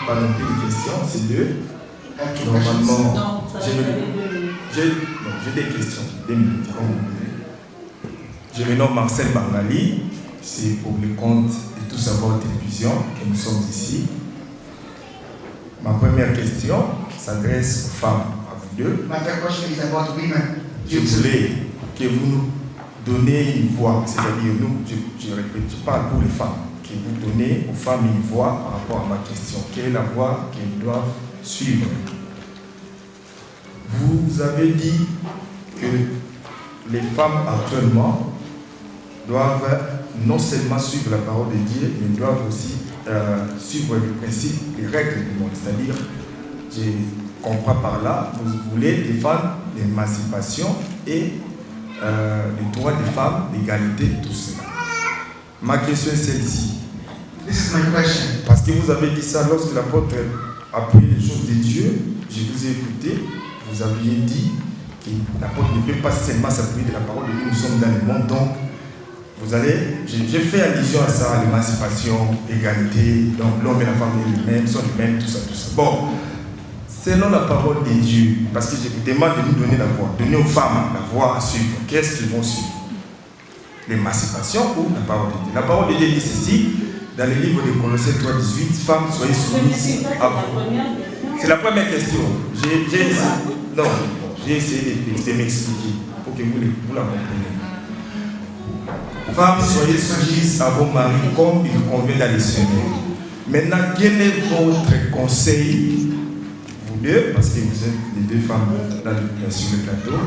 Pas non plus une question, c'est deux. Normalement, j'ai des questions. 2 minutes, comme vous voulez. Je me nomme Marcel Bangali. C'est pour le compte de Tout Savoir Télévision que nous sommes ici. Ma première question s'adresse aux femmes, à vous deux. Je voulais que vous nous donniez une voix, c'est-à-dire nous, je répète, je parle pour les femmes, que vous donnez aux femmes une voix par rapport à ma question. Quelle est la voie qu'elles doivent suivre? Vous avez dit que les femmes actuellement doivent non seulement suivre la parole de Dieu, mais doivent aussi suivre les principes, les règles du monde. C'est-à-dire, je comprends par là, vous voulez défendre l'émancipation et les droits des femmes, l'égalité, tout cela. Ma question est celle-ci. This is my question. Parce que vous avez dit ça lorsque l'apôtre a pris les choses de Dieu, je vous ai écouté, vous aviez dit que l'apôtre ne peut pas seulement s'appuyer de la parole de Dieu, nous sommes dans le monde, donc vous allez, j'ai fait allusion à ça, à l'émancipation, l'égalité, donc l'homme et la femme sont les mêmes, tout ça, tout ça. Bon, selon la parole de Dieu, parce que je vous demande de nous donner la voie, donner aux femmes la voie à suivre, qu'est-ce qu'ils vont suivre? L'émancipation ou la parole de Dieu? La parole de Dieu dit ceci, dans le livre de Colossiens 3:18, femmes, soyez soumises à vous. C'est la première question. J'ai essayé de m'expliquer pour que vous la compreniez. Femmes, soyez soumises à vos maris comme il convient dans le Seigneur. Maintenant, quel est votre conseil, vous deux, parce que vous êtes les deux femmes sur le plateau?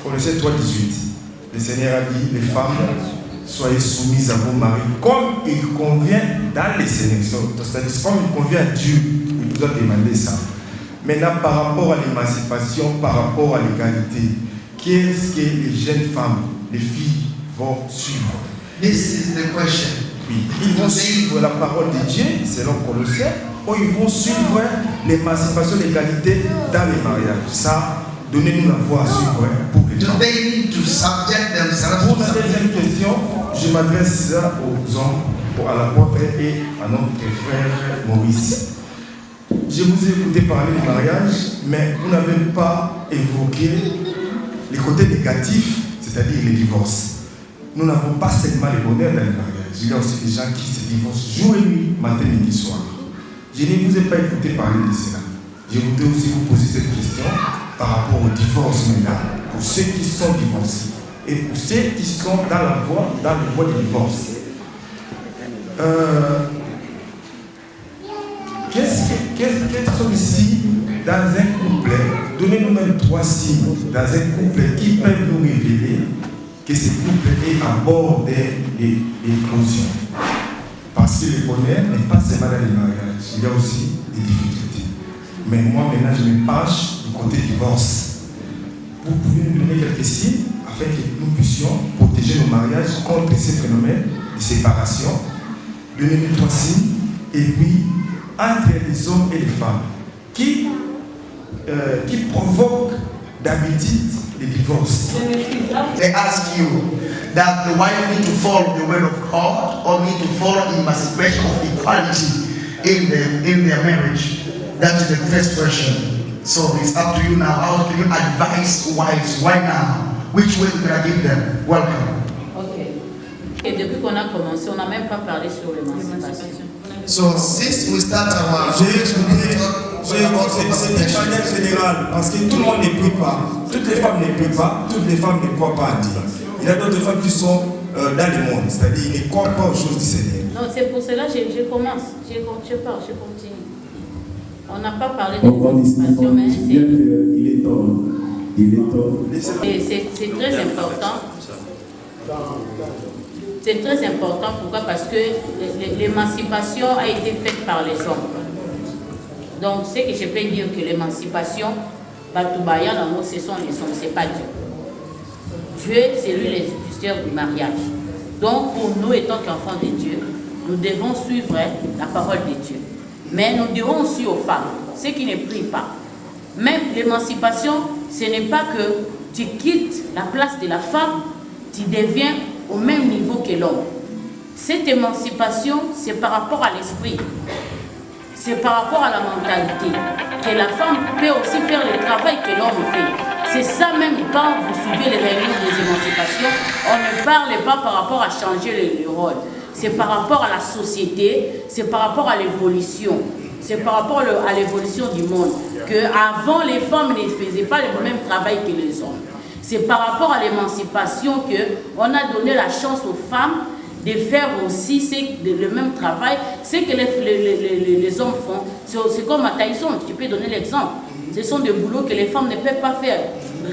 Colossiens 3:18. Le Seigneur a dit, les femmes, soyez soumises à vos maris comme il convient dans les Seigneurs. C'est-à-dire, comme il convient à Dieu, il vous a demandé ça. Maintenant, par rapport à l'émancipation, par rapport à l'égalité, qu'est-ce que les jeunes femmes, les filles, vont suivre? This is the question. Oui, ils vont suivre la parole de Dieu, selon Colossiens, ou ils vont suivre l'émancipation, l'égalité dans les mariages. Ça, donnez-nous la voie à suivre pour les gens. Pour la deuxième question, je m'adresse aux hommes, à l'apôtre et à notre frère Maurice. Je vous ai écouté parler du mariage, mais vous n'avez pas évoqué les côtés négatifs, c'est-à-dire les divorces. Nous n'avons pas seulement le bonheur dans les mariages. Il y a aussi des gens qui se divorcent jour et nuit, matin, midi, soir. Je ne vous ai pas écouté parler de cela. Je voudrais aussi vous poser cette question par rapport au divorce maintenant, pour ceux qui sont divorcés et pour ceux qui sont dans la voie du divorce. Quels sont ici, dans un couple, donnez-nous même 3 signes, dans un couple qui peuvent nous révéler que ce couple est à bord des éclosions. Parce que le bonheur n'est pas seulement dans les mariages, il y a aussi des difficultés. Mais moi maintenant je me penche du côté divorce. Vous pouvez nous donner quelques signes afin que nous puissions protéger nos mariages contre ces phénomènes de séparation. Donnez-nous 3 signes. Et puis, entre les hommes et les femmes, qui provoquent d'habitude les divorces. They ask you that the wife need to follow the word of God or need to follow the emancipation of equality in their marriage. That is the first question. So it's up to you now. How can you advise wives? Why now? Which way can I give them? Welcome. Ok. Et depuis qu'on a commencé, on n'a même pas parlé sur l'émancipation. So since we start our c'est de manière générale, parce que tout le monde ne prie pas. Toutes les femmes ne prient pas, toutes les femmes ne croient pas à Dieu. Il y a d'autres femmes qui sont dans le monde, c'est-à-dire qu'ils ne croient pas aux choses du Seigneur. Non, c'est pour cela que je commence, je continue. On n'a pas parlé de l'émancipation, mais c'est très important. C'est très important, pourquoi? Parce que l'émancipation a été faite par les hommes. Donc, ce que je peux dire que l'émancipation, ce sont les hommes, ce n'est pas Dieu. Dieu, c'est lui l'exécuteur du mariage. Donc, pour nous, étant qu'enfants de Dieu, nous devons suivre la parole de Dieu. Mais nous dirons aussi aux femmes, ceux qui ne prient pas, même l'émancipation, ce n'est pas que tu quittes la place de la femme, tu deviens au même niveau que l'homme. Cette émancipation, c'est par rapport à l'esprit. c'est par rapport à la mentalité. Que la femme peut aussi faire le travail que l'homme fait. C'est ça même quand vous suivez les réunions des émancipations, on ne parle pas par rapport à changer le rôle. C'est par rapport à la société, c'est par rapport à l'évolution. C'est par rapport à l'évolution du monde. Qu'avant, les femmes ne faisaient pas le même travail que les hommes. C'est par rapport à l'émancipation qu'on a donné la chance aux femmes de faire aussi le même travail. C'est que les hommes font. C'est comme à Tyson, tu peux donner l'exemple. Ce sont des boulots que les femmes ne peuvent pas faire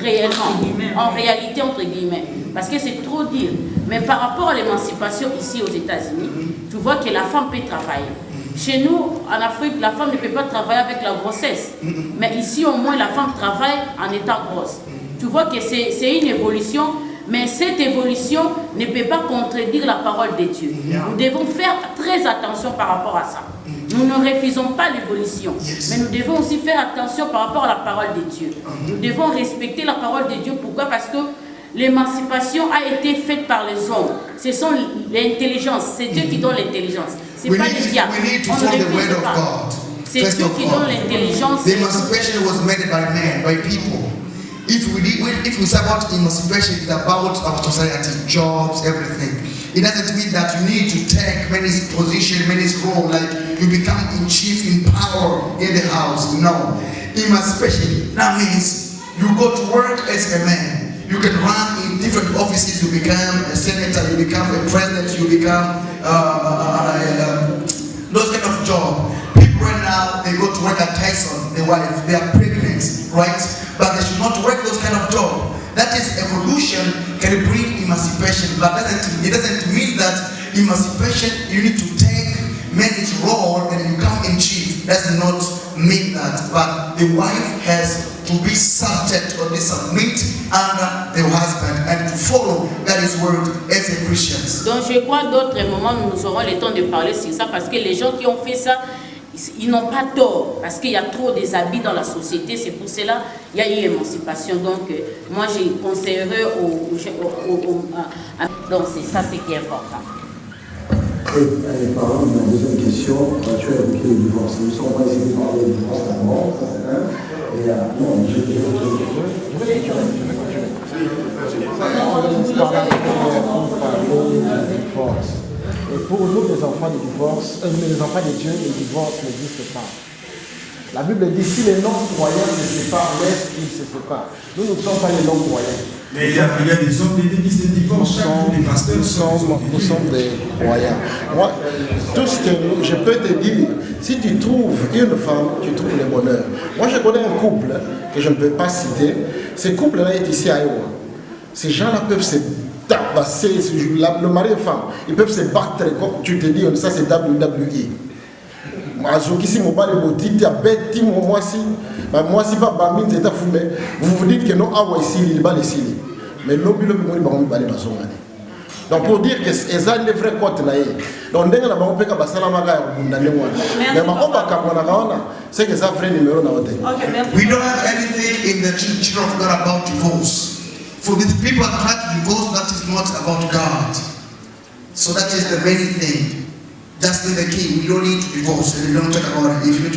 réellement, en réalité, entre guillemets. Parce que c'est trop dire. Mais par rapport à l'émancipation ici aux États-Unis, tu vois que la femme peut travailler. Chez nous, en Afrique, la femme ne peut pas travailler avec la grossesse. Mais ici, au moins, la femme travaille en étant grosse. Tu vois que c'est une évolution, mais cette évolution ne peut pas contredire la parole de Dieu. Nous devons faire très attention par rapport à ça. Nous ne refusons pas l'évolution, mais nous devons aussi faire attention par rapport à la parole de Dieu. Nous devons respecter la parole de Dieu. Pourquoi? Parce que l'émancipation a été faite par les hommes. Ce sont l'intelligence. C'est Dieu qui donne l'intelligence. C'est pas les diables. On ne refuse pas. C'est Dieu qui donne l'intelligence. The emancipation was made by men, by people. If we say about emancipation, it's about our society, jobs, everything. It doesn't mean that you need to take many positions, many roles, like you become in chief, in power in the house. No. Emancipation, that means you go to work as a man. You can run in different offices. You become a senator, you become a president, you become those kind of job. People right now, they go to work at Tyson, the wife, they are pregnant, right? But they should not work those kind of job. That is evolution can bring emancipation, but it doesn't mean that emancipation, you need to take man's role and you come in chief. Does not mean that. But the wife has to be subject or submit under the husband and to follow God's word as a Christian. Donc je crois d'autres moments nous aurons le temps de parler sur ça parce que les gens qui ont fait ça, ils n'ont pas tort parce qu'il y a trop des habits dans la société. C'est pour cela qu'il y a eu émancipation. Donc moi je conseillerais donc c'est ça ce qui est important. Et parlant de la deuxième question, tu as évoqué le divorce. Nous sommes pas essayer de parler du divorce d'abord, ça c'est un. Et non, je vais continuer. Et pour nous, les enfants du divorce, les enfants de Dieu, le divorce n'existe pas. La Bible dit si les non-croyants se séparent, laisse-qu'ils se séparent. Nous ne sommes pas les non-croyants. Mais il y a des hommes qui se divorcent, les pasteurs nous sommes des croyants. Moi, tout ce que je peux te dire, si tu trouves une femme, tu trouves le bonheur. Moi, je connais un couple que je ne peux pas citer. Ce couple-là est ici à Iowa. Ces gens-là peuvent se tabasser, le mari et femme, ils peuvent se battre, comme tu te dis, ça c'est WWE. Vous vous dites que non, mais donc pour dire que c'est ça les vrais côtés là. Donc dès que la banque peut passer la maga c'est que ça vrai numéro na hôtel. We don't have anything in the church of God about divorce. For the people that try to divorce, that is not about God. So that is the main thing. That's the key. We don't need to divorce. We don't talk about it. If you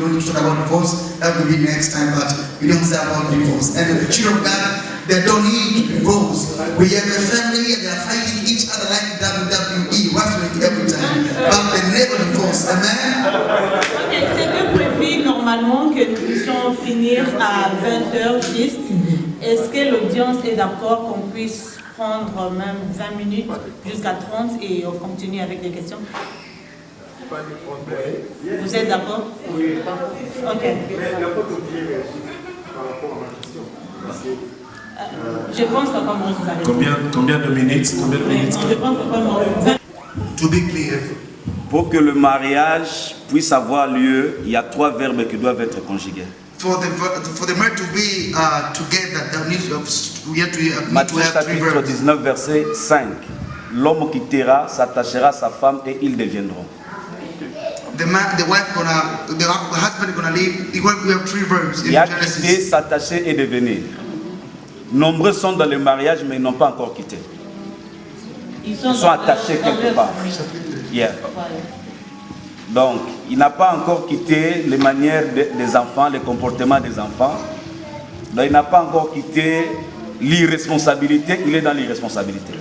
don't talk about divorce, that will be next time. But we don't say about divorce. And the children of God, they don't need to divorce. We have a family and they are fighting each other like WWE, wrestling every time. But they never divorce. Amen. Okay, c'était prévu normalement que nous puissions finir à 20h juste. Est-ce que l'audience est d'accord qu'on puisse prendre même 20 minutes jusqu'à 30 et on continue avec les questions? Vous êtes d'accord? Oui. Ok. Je pense que comme vous avez... Combien de minutes? Je pense que comme 20... To be clear. Pour que le mariage puisse avoir lieu, il y a 3 verbes qui doivent être conjugués. For the marriage to be together, we have to Matthieu have 3 chapitre verbs. 19, verset 5. L'homme quittera, s'attachera à sa femme et ils deviendront. The husband gonna leave. We have 3 verbs in Il y a quitter, Genesis. s'attacher et devenir. Nombreux sont dans le mariage, mais ils n'ont pas encore quitté. Ils sont attachés quelque part. Yeah. Donc, il n'a pas encore quitté les manières des enfants, les comportements des enfants. Donc, il n'a pas encore quitté l'irresponsabilité, il est dans l'irresponsabilité.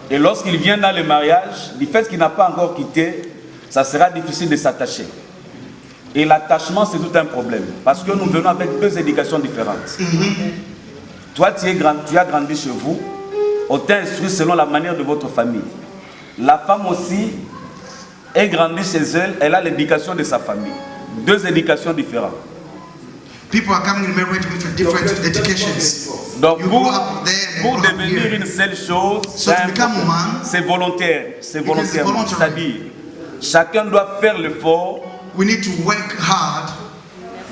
Et lorsqu'il vient dans le mariage, du fait qu'il n'a pas encore quitté, ça sera difficile de s'attacher. Et l'attachement, c'est tout un problème. Parce que nous venons avec deux éducations différentes. Toi, tu as grandi chez vous, on t'a instruit selon la manière de votre famille. La femme aussi est grandie chez elle, elle a l'éducation de sa famille. Deux éducations différentes. People are coming in marriage with different educations. Donc You pour grow up there and grow up devenir here. une seule chose, So to become one, c'est volontaire. C'est volontaire. voluntary. C'est-à-dire, chacun doit faire l'effort we need to work hard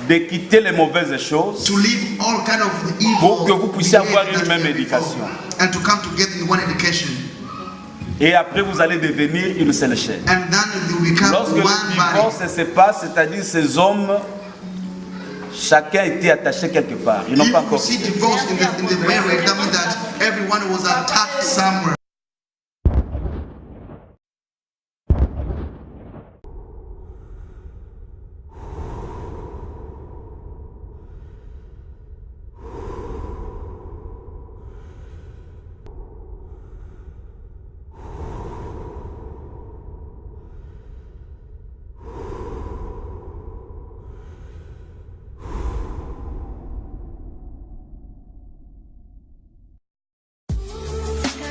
de quitter les mauvaises choses to leave all kind of the evil pour que vous puissiez avoir behavior une that même we have éducation. before, and to come together in one education. Et après, vous allez devenir une seule chair. And then you will become Lorsque one le body. divorce se passe, c'est-à-dire ces hommes, chacun était attaché quelque part. Ils n'ont pas If you encore. see divorce in the marriage, that means that everyone was attacked somewhere.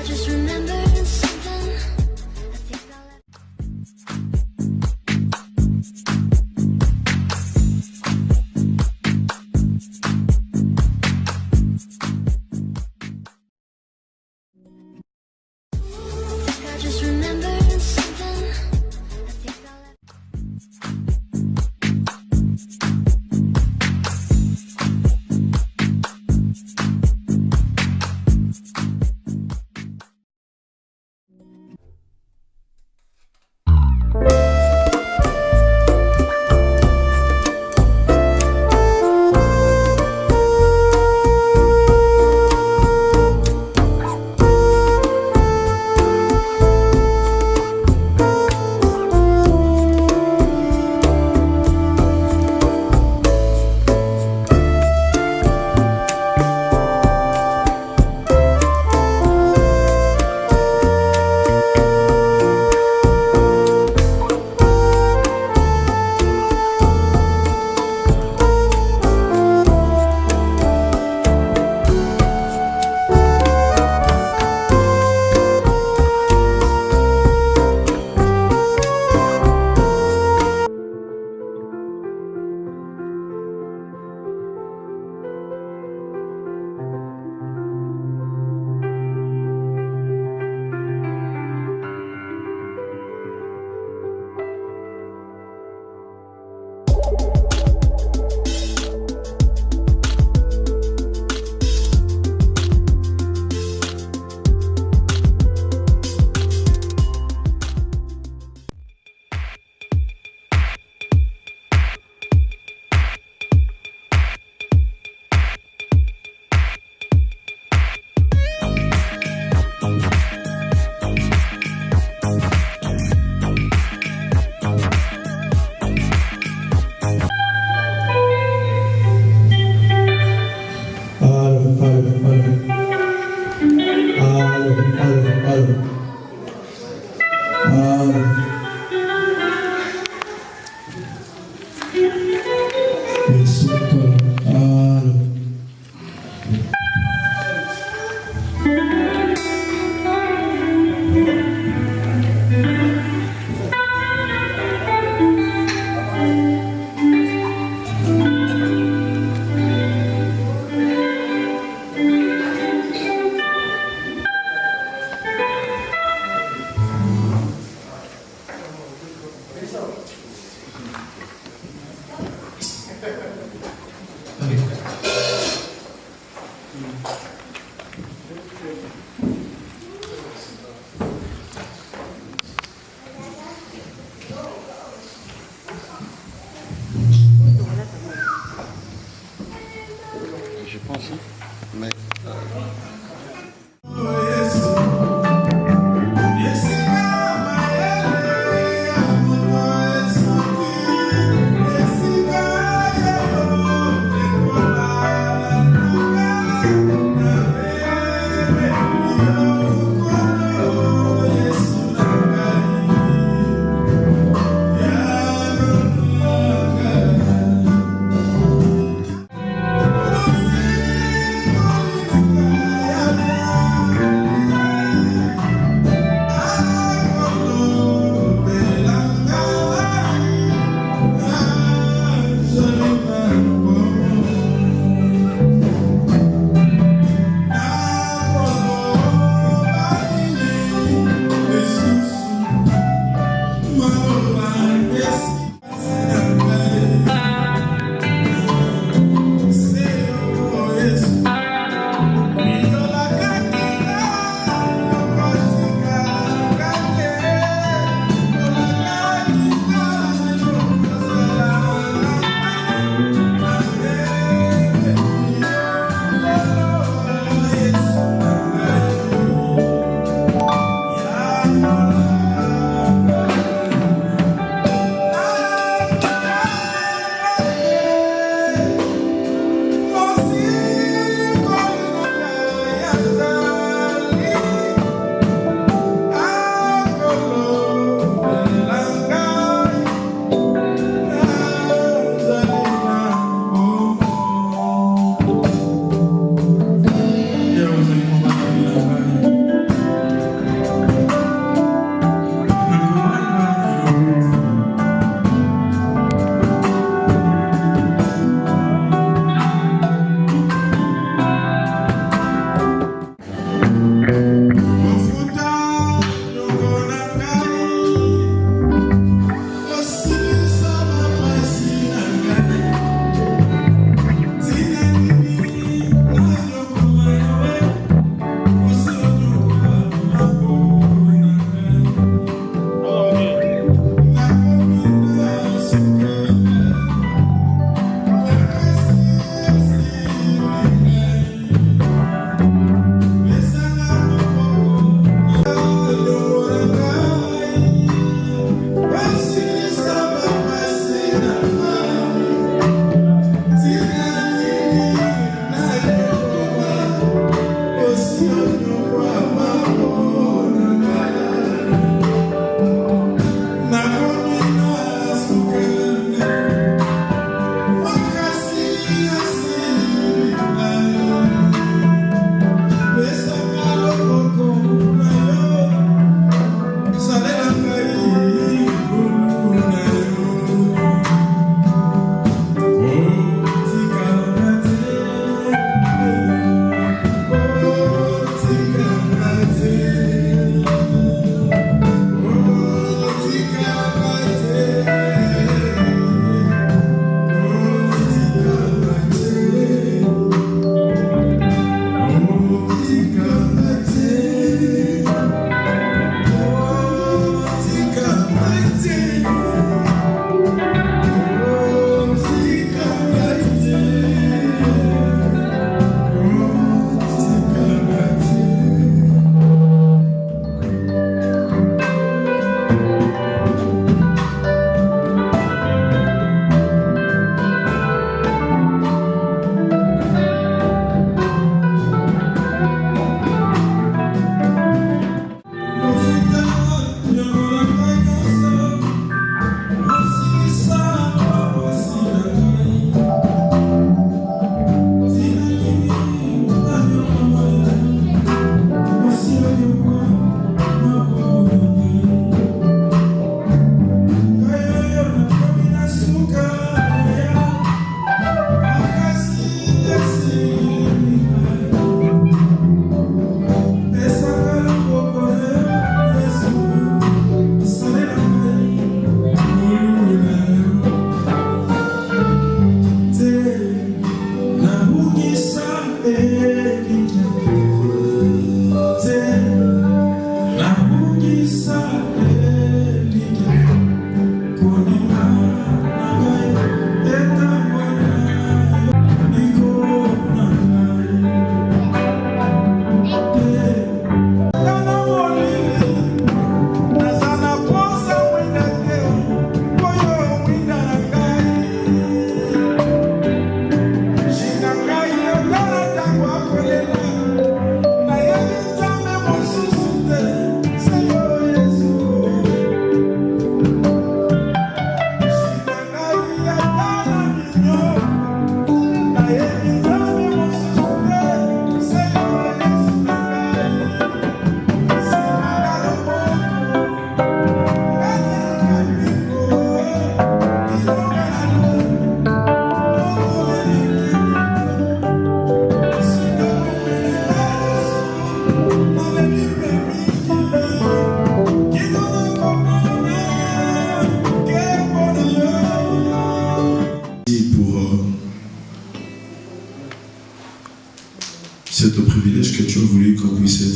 Just remember something. I think I just remember something. I think Je pense, mais... Yes,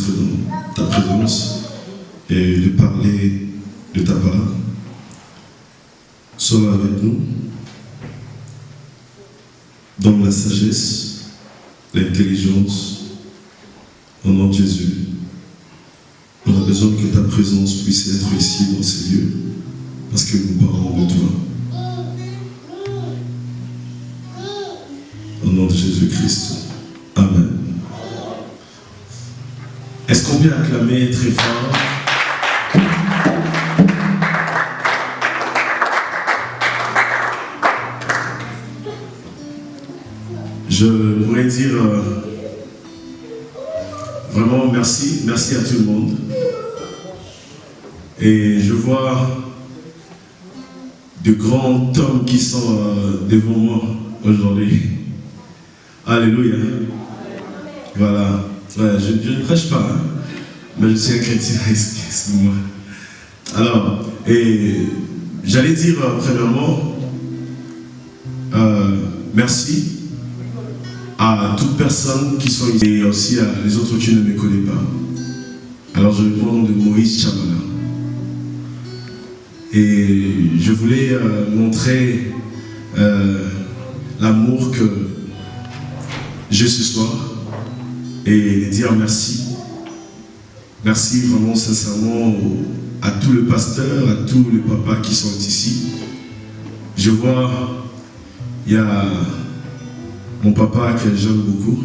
d'être dans ta présence et de parler de ta part. Sois avec nous. Donne la sagesse, l'intelligence, au nom de Jésus. On a besoin que ta présence puisse être ici dans ces lieux, parce que nous parlons de toi. Au nom de Jésus-Christ. Amen. Est-ce qu'on peut acclamer très fort? Je pourrais dire vraiment merci à tout le monde. Et je vois de grands hommes qui sont devant moi aujourd'hui. Alléluia. Voilà. Ouais, je ne prêche pas, hein, mais je suis un chrétien, excuse-moi. Alors, et j'allais dire premièrement, merci à toutes personnes qui sont ici et aussi à les autres qui ne me connaissent pas. Alors je vais prendre le nom de Moïse Chamala. Et je voulais montrer l'amour que j'ai ce soir et dire merci. Merci vraiment sincèrement à tous les pasteurs, à tous les papas qui sont ici. Je vois, il y a mon papa que j'aime beaucoup.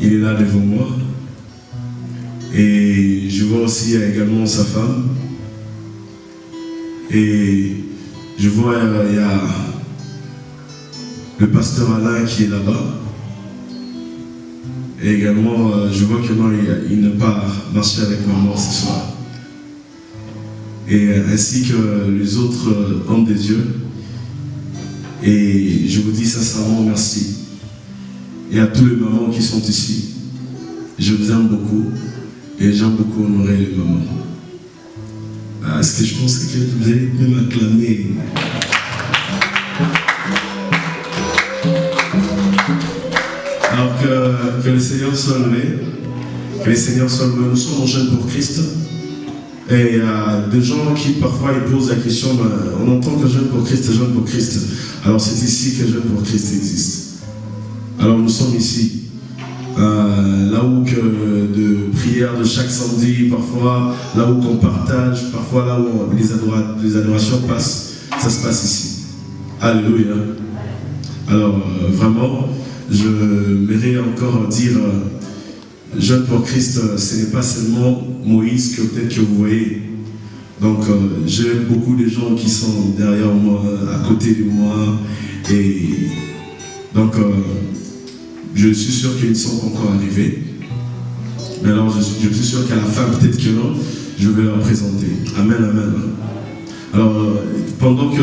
Il est là devant moi. Et je vois aussi également sa femme. Et je vois, il y a le pasteur Alain qui est là-bas. Et également, je vois que non, il n'a pas marché avec maman ce soir. Et ainsi que les autres hommes de Dieu. Et je vous dis sincèrement merci. Et à tous les mamans qui sont ici, je vous aime beaucoup. Et j'aime beaucoup honorer les mamans. Est-ce que je pense que vous allez même acclamer? Alors que le Seigneur soit loué. Que le Seigneur soit loué. Nous sommes jeunes pour Christ. Et il y a des gens qui parfois ils posent la question, on entend que jeune pour Christ, jeune pour Christ. Alors c'est ici que jeune pour Christ existe. Alors nous sommes ici. Là où que de prières de chaque samedi, parfois là où qu'on partage, parfois là où les adorations passent, ça se passe ici. Alléluia. Alors vraiment, je m'aimerais encore dire, jeune pour Christ, ce n'est pas seulement Moïse que peut-être que vous voyez. Donc j'ai beaucoup de gens qui sont derrière moi, à côté de moi, et donc je suis sûr qu'ils ne sont pas encore arrivés. Mais alors je suis sûr qu'à la fin, peut-être que non, je vais leur présenter. Amen, amen. Alors pendant que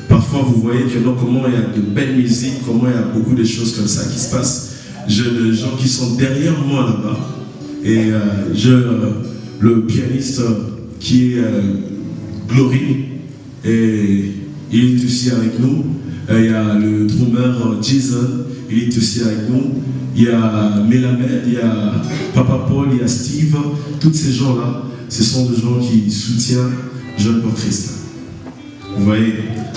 parfois vous voyez que non, comment il y a de belles musiques, comment il y a beaucoup de choses comme ça qui se passent, j'ai des gens qui sont derrière moi là-bas. Et le pianiste qui est Glory, et il est aussi avec nous. Il y a le drummer Jason, il est aussi avec nous. Il y a Mélamed, il y a Papa Paul, il y a Steve. Tous ces gens-là, ce sont des gens qui soutiennent Jeunes pour Christ. Vous voyez?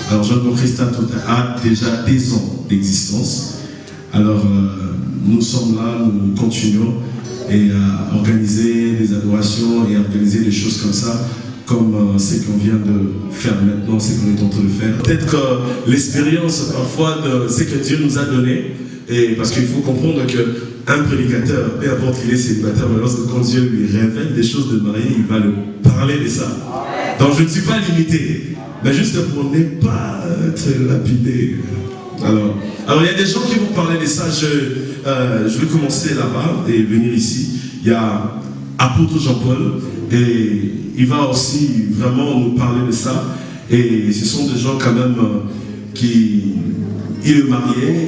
Alors Jeunes pour Christ a déjà des ans d'existence. Alors nous sommes là, nous continuons et à organiser des adorations et à organiser des choses comme ça, comme ce qu'on vient de faire maintenant, ce qu'on est en train de faire. Peut-être que l'expérience parfois de ce que Dieu nous a donné, et parce qu'il faut comprendre qu'un prédicateur, peu importe qu'il est célibataire, mais lorsque quand Dieu lui révèle des choses de marié, il va lui parler de ça. Donc je ne suis pas limité, mais juste pour ne pas être lapidé. Alors il y a des gens qui vont parler de ça. Je vais commencer là-bas et venir ici. Il y a Apôtre Jean-Paul et il va aussi vraiment nous parler de ça. Et ce sont des gens quand même qui... Il est marié,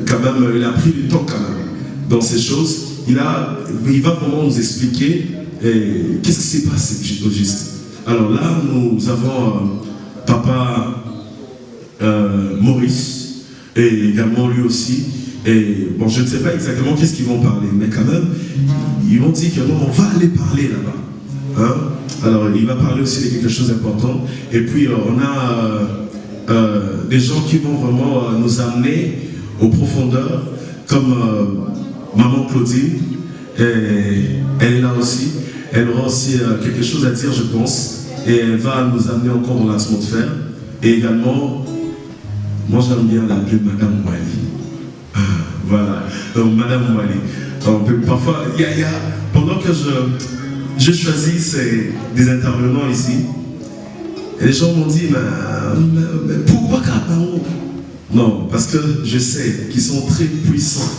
quand même, il a pris du temps quand même dans ces choses. Il va vraiment nous expliquer qu'est-ce qui s'est passé au juste. Alors là, nous avons Papa Maurice, et également lui aussi, Et bon, je ne sais pas exactement qu'est-ce qu'ils vont parler, mais quand même, ils vont dire que non, on va aller parler là-bas. Hein? Alors, il va parler aussi de quelque chose d'important. Et puis, on a des gens qui vont vraiment nous amener aux profondeurs, comme Maman Claudine. Et elle est là aussi. Elle aura aussi quelque chose à dire, je pense. Et elle va nous amener encore dans l'atmosphère. Et également, moi j'aime bien l'appeler Madame Wali. Voilà, donc Madame Wali. Parfois, pendant que je choisis des intervenants ici, et les gens m'ont dit, mais pourquoi Kabaon? Non, parce que je sais qu'ils sont très puissants.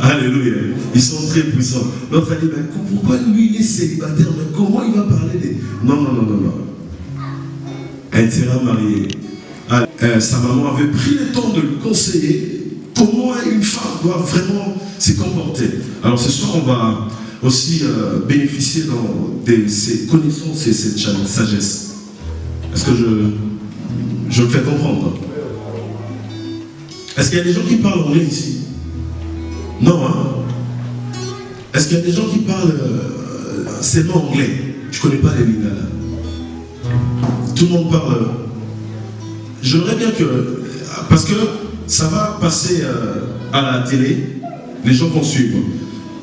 Alléluia, ils sont très puissants. L'autre a dit, mais pourquoi lui il est célibataire? Mais comment il va parler des... Non. Elle sera mariée. Sa maman avait pris le temps de lui conseiller comment une femme doit vraiment se comporter. Alors ce soir, on va aussi bénéficier de ces connaissances et cette sagesse. Est-ce que je me fais comprendre? Est-ce qu'il y a des gens qui parlent anglais ici? Non, hein? Est-ce qu'il y a des gens qui parlent seulement anglais? Je ne connais pas les lingala. Tout le monde parle. J'aimerais bien que, parce que ça va passer à la télé, les gens vont suivre.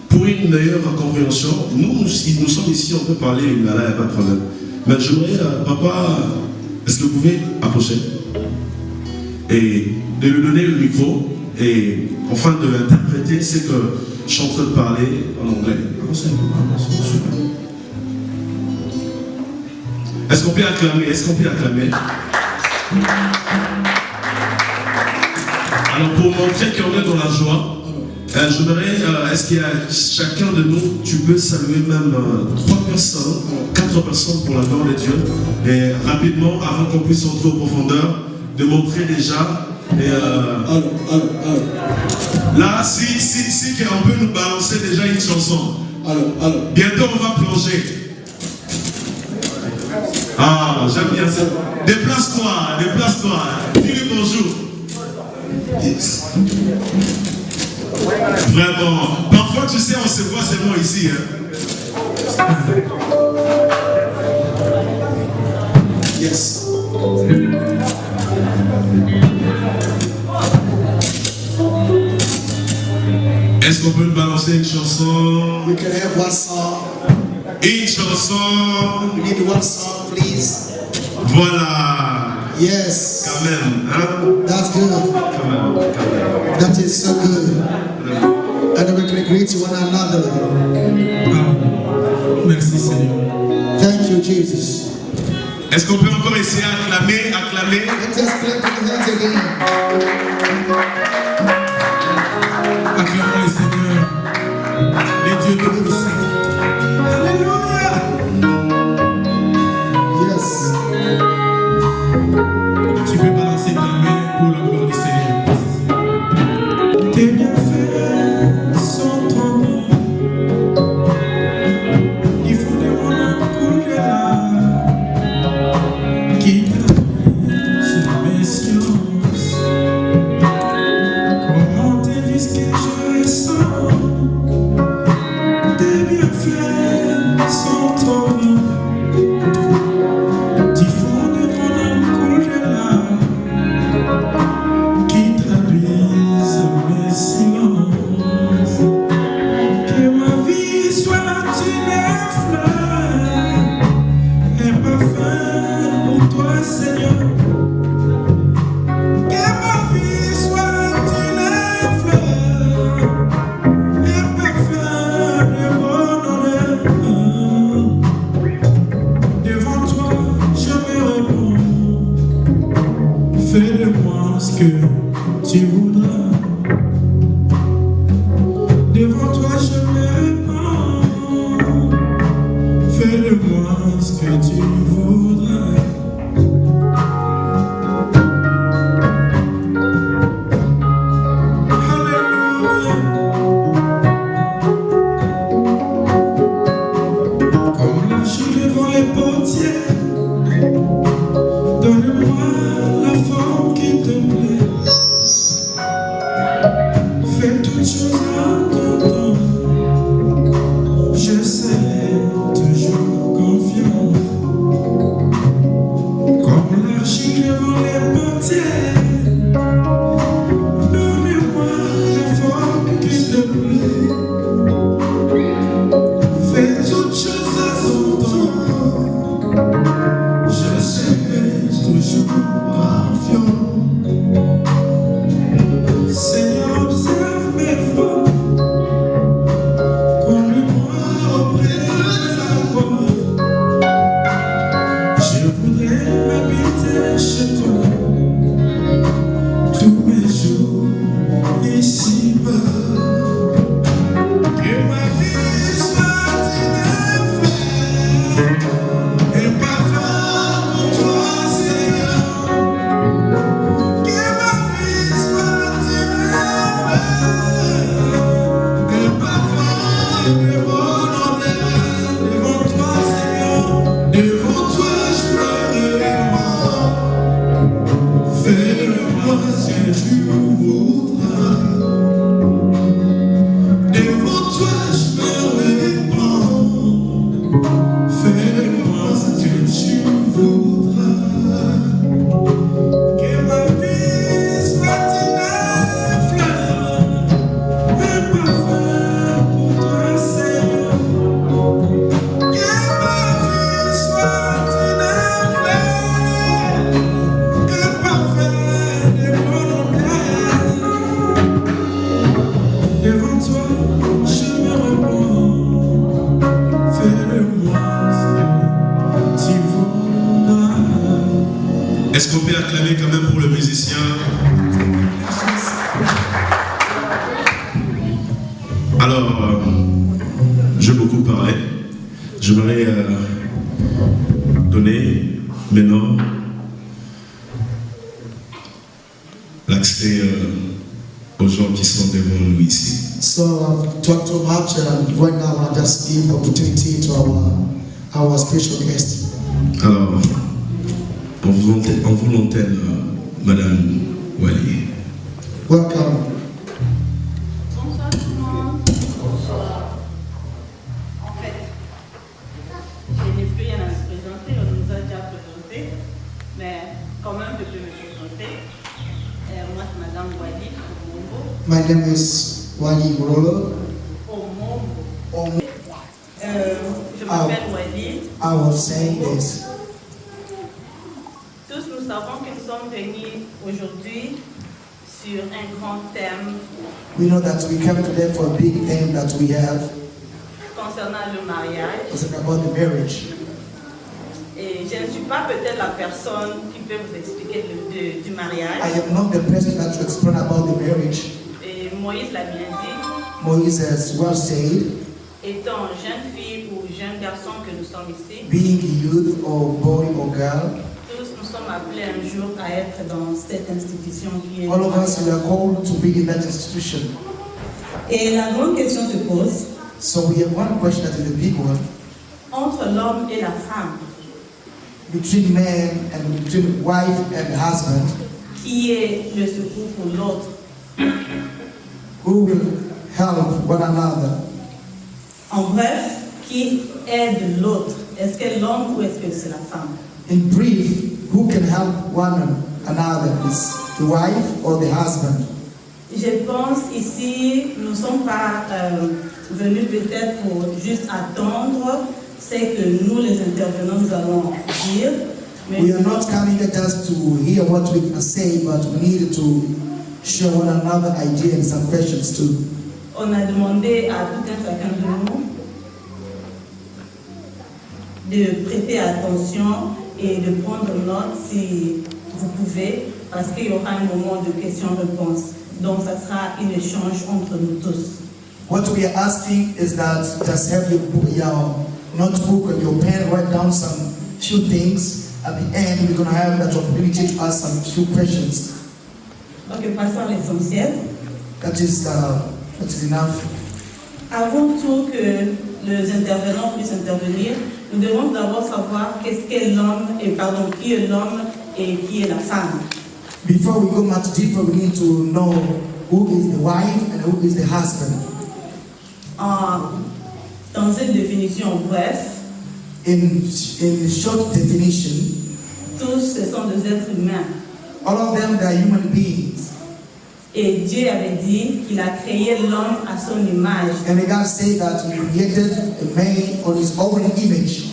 Pour une meilleure compréhension, nous sommes ici, on peut parler lingala, il n'y a pas de problème. Mais j'aimerais, papa, est-ce que vous pouvez approcher et de lui donner le micro et enfin de l'interpréter ce que je suis en train de parler en anglais. Est-ce qu'on peut acclamer? Alors pour montrer qu'on est dans la joie, j'aimerais, est-ce qu'il y a chacun de nous, tu peux saluer même 3 personnes, 4 personnes pour la gloire de Dieu, et rapidement, avant qu'on puisse entrer en profondeur, de montrer déjà. Et là, si on peut nous balancer déjà une chanson. Bientôt on va plonger. Ah, j'aime bien ça. Déplace-toi. Dis-lui bonjour. Yes. Vraiment. Parfois, tu sais, on se voit seulement ici. Hein. Yes. Est-ce qu'on peut nous balancer une chanson? We can have one song. Une chanson. We need one song, please. Voilà. Yes. Quand même, hein? That's good. Quand même. That is so good. And we can greet one another. Merci Seigneur. Thank you, Jesus. Est-ce qu'on peut encore essayer d'acclamer? Let us clap the hands again. Acclamons le Seigneur, les dieux tout-puissants. Alléluia. Yes. Tu peux balancer ta main pour la gloire du Seigneur. Tes bienfaits sont trop bons. Il faut de mon âme couler là. Qui t'appelle sur mes sciences. Comment te dis que je ressens? Tes bienfaits sont trop bons. Du fond de mon âme couler là. Qui traduisent mes silences. Que ma vie soit une fleur, un parfum pour toi, Seigneur. Que ma vie soit une fleur, un parfum de bonheur. Devant toi, je me réponds. Fais de moi ce que tu voudras. Devant toi, je me réponds. Fais de moi ce que tu voudras. Alléluia. Comme la joue devant les portières, donne-moi la forme qui te plaît. Est-ce qu'on peut acclamer quand même pour le musicien? Alors, j'ai beaucoup parlé. J'aimerais donner maintenant l'accès aux gens qui sont devant nous ici. So I've talked too much, and right now I just give opportunity to our special guest. Alors, on vous l'antenne, Madame Wali. Welcome. Bonsoir tout le monde. En fait, je n'ai plus rien à me présenter, on nous a déjà présenté, mais quand même je peux me présenter. Moi c'est Madame Wali Omombo. My name is Wali Rolo. Omombo. Je m'appelle Wali. I was saying this. Tous nous savons que nous sommes réunis aujourd'hui sur un grand thème We know that we came today for a big theme that we have. concernant le mariage. It's about the marriage. Et je ne suis pas peut-être la personne qui peut vous expliquer du mariage. I am not the person that to explain about the marriage. Et Moïse l'a bien dit. Moise has well said, Étant jeune fille ou jeune garçon que nous sommes ici, being a youth or boy or girl, tous nous sommes appelés un jour à être dans cette institution qui est. all of us we are called to be in that institution. Et la grande question se pose So we have one question that is a big one. entre l'homme et la femme, Between man and between wife and husband, qui est le secours pour l'autre? who will help one another? En bref, qui aide l'autre? Est-ce que c'est l'homme ou est-ce que c'est la femme? In brief, who can help one another? Is the wife or the husband? Je pense ici, nous ne sommes pas venus peut-être pour juste attendre ce que nous, les intervenants, nous allons dire. Mais We are not coming here just to hear what we can say, but we need to share one another ideas and some questions too. on a demandé à tout un chacun de nous de prêter attention et de prendre note si vous pouvez, parce qu'il y aura un moment de questions-réponses. Donc, ça sera un échange entre nous tous. What we are asking is that just have your notebook and your pen, write down some few things. At the end, we're going to have that opportunity to ask some few questions. Donc, passons à l'essentiel. That is enough. Avant tout que les intervenants puissent intervenir, nous devons d'abord savoir qu'est-ce qu'est l'homme, et pardon, qui est l'homme et qui est la femme. Before we go much deeper, we need to know who is the wife and who is the husband. Dans une définition bref, In short definition, tous ce sont des êtres humains. all of them they are human beings. Et Dieu avait dit qu'il a créé l'homme à son image. And God said that He created a man on His own image.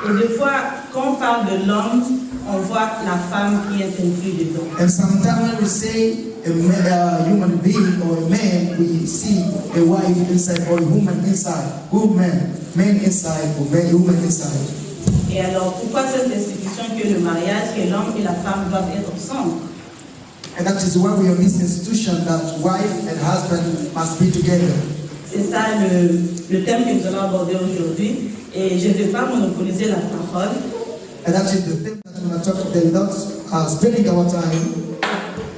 Et des fois, quand on parle de l'homme, on voit la femme qui est inclue dedans. And sometimes when we say a human being or a man, we see a wife inside or a woman inside. Woman, man inside or woman inside. Et alors, pourquoi cette institution que le mariage, que l'homme et la femme doivent être ensemble? And that is why we have this institution that wife and husband must be together. C'est ça le thème que nous allons aborder aujourd'hui. Et je ne vais pas monopoliser la parole. And that is the thing that we're going to talk about. They're not spending our time.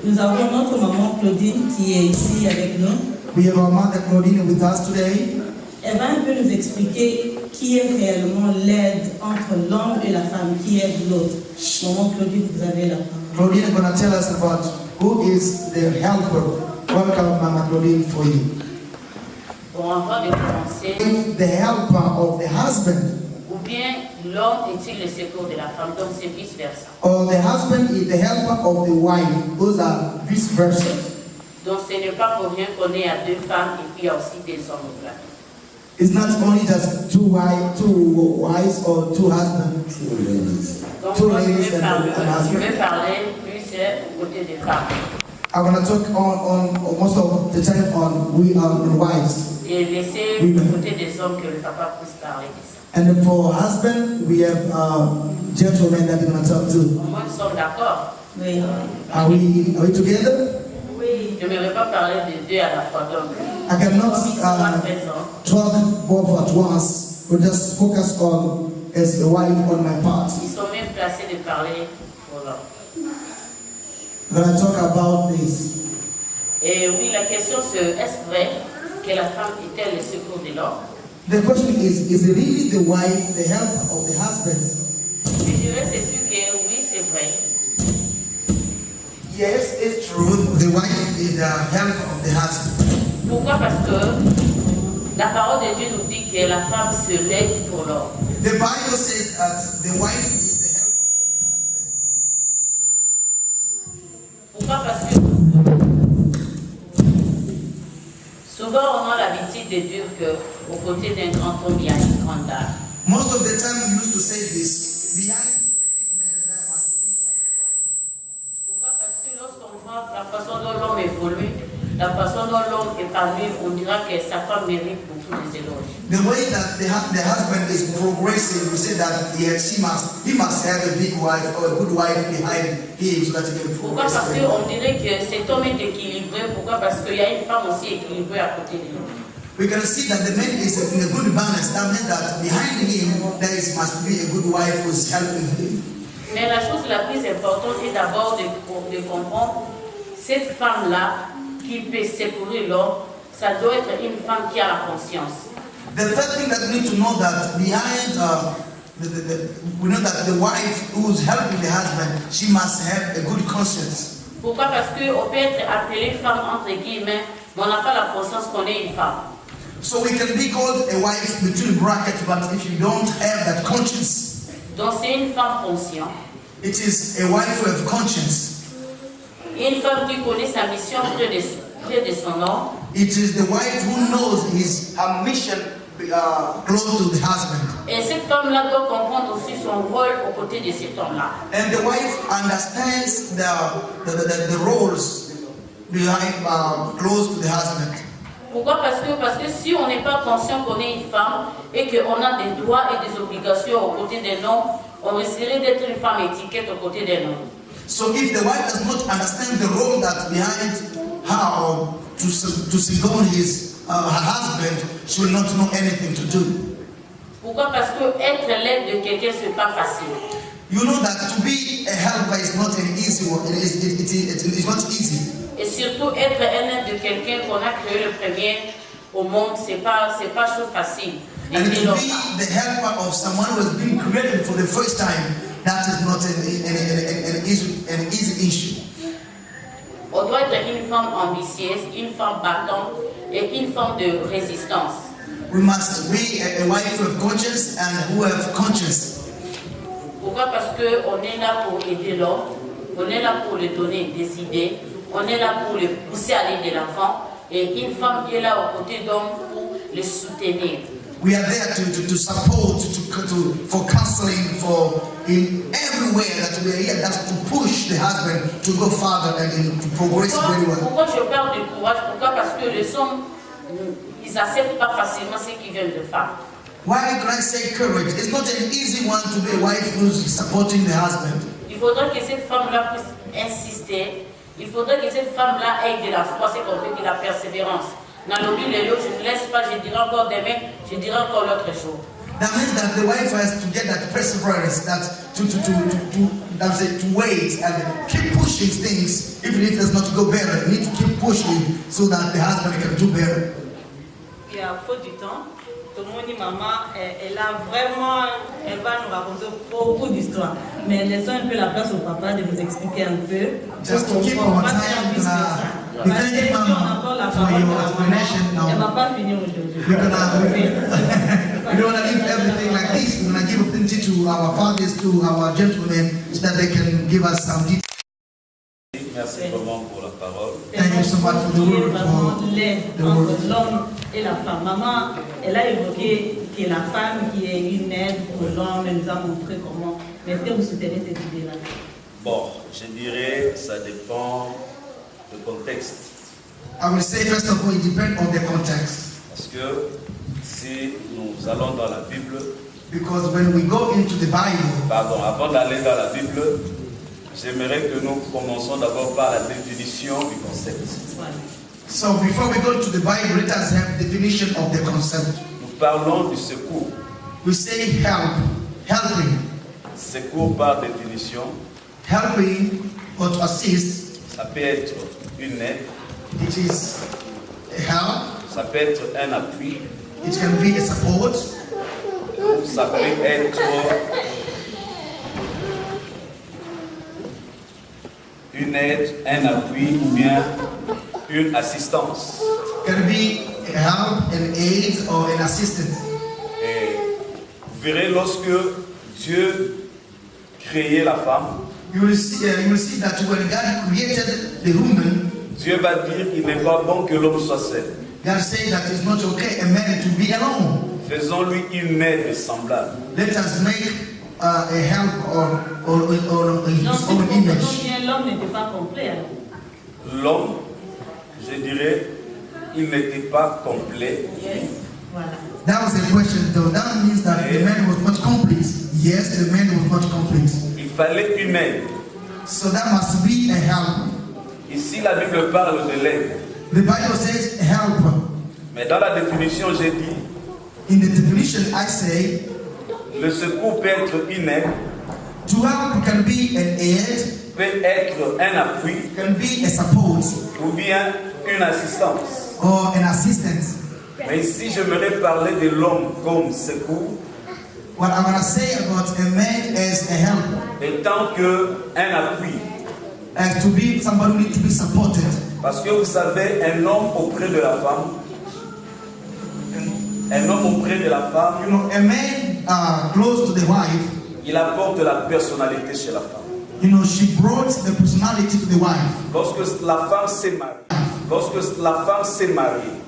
Nous avons notre maman Claudine qui est ici avec nous. We have our mother Claudine with us today. Elle va un peu nous expliquer qui est réellement l'aide entre l'homme et la femme, qui est l'autre. Maman Claudine, vous avez la parole. Claudine is going to tell us about who is the helper. Welcome, Mama Claudine, for you. Bon, avant de commencer, The helper of the husband, ou bien l'homme est-il le secours de la femme, donc c'est vice-versa. or the husband is the helper of the wife. Those are vice versa. Donc ce n'est pas pour rien qu'on est à deux femmes et puis il y a aussi des hommes au plateau. It's not only just two wives or two husbands. Donc Two moi, ladies je vais and an husband. parler plus au côté des femmes. I'm going to talk on most of the time on wives. Et laisser Oui, du madame. côté des hommes que le papa puisse parler de ça. And for husband, we have gentlemen that we're going to talk to. Moi, nous sommes d'accord. Oui. Are we together? Oui. Je ne vais pas parler des deux à la fois. Donc, I cannot ils sont présents. talk both at once, but just focus on as a wife on my part. Ils sont même placés de parler pour l'homme. When I talk about this, Et oui, la question c'est, est-ce vrai que la femme était le secours de l'homme? the question is it really the wife, the help of the husband? Je dirais c'est sûr que oui, c'est vrai. Yes, it's true. The wife is the help of the husband. Pourquoi? Parce que la parole de Dieu nous dit que la femme se lève pour l'homme. The Bible says that the wife is the help of Pourquoi? Parce que souvent on a l'habitude de dire qu'au côté d'un grand homme, il y a une grande dame. Most of the time we used to say this. Behind the big man there must be a big wife. Pourquoi? Parce que lorsqu'on voit la façon dont l'homme évolue, la façon dont l'homme épanouit, on dira que sa femme mérite beaucoup des éloges. The way that the husband is progressing, we say that he must have a big wife or a good wife behind him so that he can Pourquoi? progress. Parce qu'on dirait que cet homme est équilibré. Pourquoi? Parce qu'il y a une femme aussi équilibrée à côté de lui. We can see that the man is in a good balance. That means that behind him must be a good wife who is helping him. Mais la chose la plus importante est d'abord de comprendre cette femme-là qui peut secourir l'homme, ça doit être une femme qui a la conscience. The third thing that we need to know that behind we know that the wife who is helping the husband, she must have a good conscience. Pourquoi? Parce qu'on peut être appelé femme entre guillemets, mais on n'a pas la conscience qu'on est une femme. So we can be called a wife between brackets, but if you don't have that conscience, Donc c'est une femme consciente. it is a wife with conscience. Une femme qui connaît sa mission près de son homme. It is the wife who knows her mission close to the husband. Et cette femme-là doit comprendre aussi son rôle aux côtés de cet homme-là. And the wife understands the roles behind close to the husband. Pourquoi? Parce que si on n'est pas conscient qu'on est une femme et qu'on a des droits et des obligations aux côtés d'un homme, on risquerait d'être une femme étiquette aux côtés d'un homme. So if the wife does not understand the role that's behind her or to second her husband, she will not know anything to do. Pourquoi? Parce que être l'aide de quelqu'un, c'est pas facile. You know that to be a helper is not an easy one. It's not easy. Et surtout être un aide de quelqu'un qu'on a créé le premier au monde, c'est pas chose facile. And to be the helper of someone who has been created for the first time, that is not an easy issue. On doit être une femme ambitieuse, une femme battante et une femme de résistance. We must be a wife with conscience and who have conscience. Pourquoi? Parce qu'on est là pour aider l'homme, on est là pour lui donner des idées, on est là pour le pousser à aller de l'enfant, et une femme qui est là aux côtés d'homme pour le soutenir. We are there to support, for counseling, for in everywhere that we are here, that's to push the husband to go further and to progress very well. Pourquoi je parle de courage? Pourquoi? Parce que les hommes, ils n'acceptent pas facilement ce qui vient de femmes. Why can I say courage? It's not an easy one to be a wife who's supporting the husband. Il faudrait que cette femme-là puisse insister. Il faudrait que cette femme-là ait de la foi, c'est qu'on peut de la persévérance. Dans le but, je ne laisse pas, je dirai encore demain, je dirai encore l'autre jour. That means that the wife has to get that perseverance, that to wait and keep pushing things, even if it does not go better. You need to keep pushing so that the husband can do better. Il y a faute du temps. Tout le monde dit maman, elle va nous raconter beaucoup d'histoires. Mais laissons un peu la place au papa de nous expliquer un peu. Just to keep our time, we thank you, Mama, for your explanation. Elle ne va pas finir aujourd'hui. We don't want to leave everything like this. We're going to give opportunity to our fathers, to our gentlemen, so that they can give us some details. Merci vraiment pour la parole. Thank you so much for the word. Entre l'homme et la femme. Maman, elle a évoqué que la femme qui est une aide pour l'homme, elle nous a montré comment. Mais est-ce que vous soutenez cette idée-là? Bon, je dirais ça dépend du contexte. I will say first of all, it depends on the context. Parce que si nous allons dans la Bible, Because when we go into the Bible, Pardon, avant d'aller dans la Bible, j'aimerais que nous commencions d'abord par la définition du concept. so before we go to the Bible, let us have definition of the concept. Nous parlons du secours. We say help, helping, Secours par définition, helping or to assist. ça peut être une aide, It is a help. ça peut être un appui, It can be a support. ça peut être une aide, un appui ou bien une assistance. Can be a help, an aid, or an assistant. Et vous verrez lorsque Dieu créait la femme, You will see that when God created the woman, Dieu va dire qu'il n'est pas bon que l'homme soit seul. God said that it's not okay a man to be alone. Faisons-lui une aide semblable. Let us make a help or his own image. L'homme n'était pas complet. Alors. L'homme, je dirais, il n'était pas complet. Voilà. That was the question though. That means that the man was not complete. Yes, the man was not complete. Il fallait une aide. So that must be a help. Ici, la Bible parle de l'aide. The Bible says help. Mais dans la définition, j'ai dit, In the definition, I say le secours peut être une aide, to help can be an aid, peut être un appui can be a support, ou bien une assistance. or an assistance. Mais ici, j'aimerais parler de l'homme comme secours, What I'm gonna say about a man as a help, étant qu'un appui. as to be somebody who needs to be supported. Parce que vous savez, un homme auprès de la femme, You know, a man close to the wife, il apporte la personnalité chez la femme. you know, she brought the personality to the wife. Lorsque la femme s'est mariée,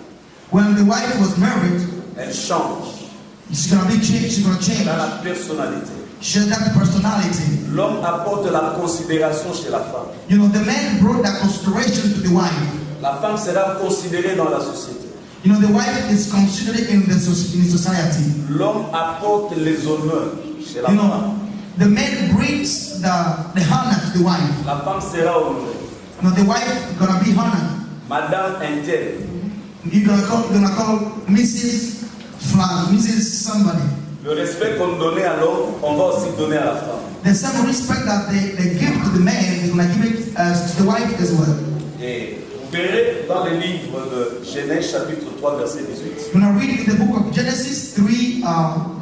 When the wife was married, elle change. she's gonna be changed. She's gonna change. Elle a la personnalité. She has that personality. L'homme apporte la considération chez la femme. You know, the man brought that consideration to the wife. La femme sera considérée dans la société. You know, the wife is considered in society. L'homme apporte les honneurs chez la You femme. know, the man brings the honor to the wife. La femme sera honorée. You know, the wife gonna be honored. Madame Intel. You're gonna call Mrs. Flag, Mrs. somebody. Le respect qu'on donnait à l'homme, on va aussi donner à la femme. The same respect that they give to the man, they're gonna give it to the wife as well. Et vous verrez dans le livre de Genèse chapitre 3 verset 18. When I read in the book of Genesis 3,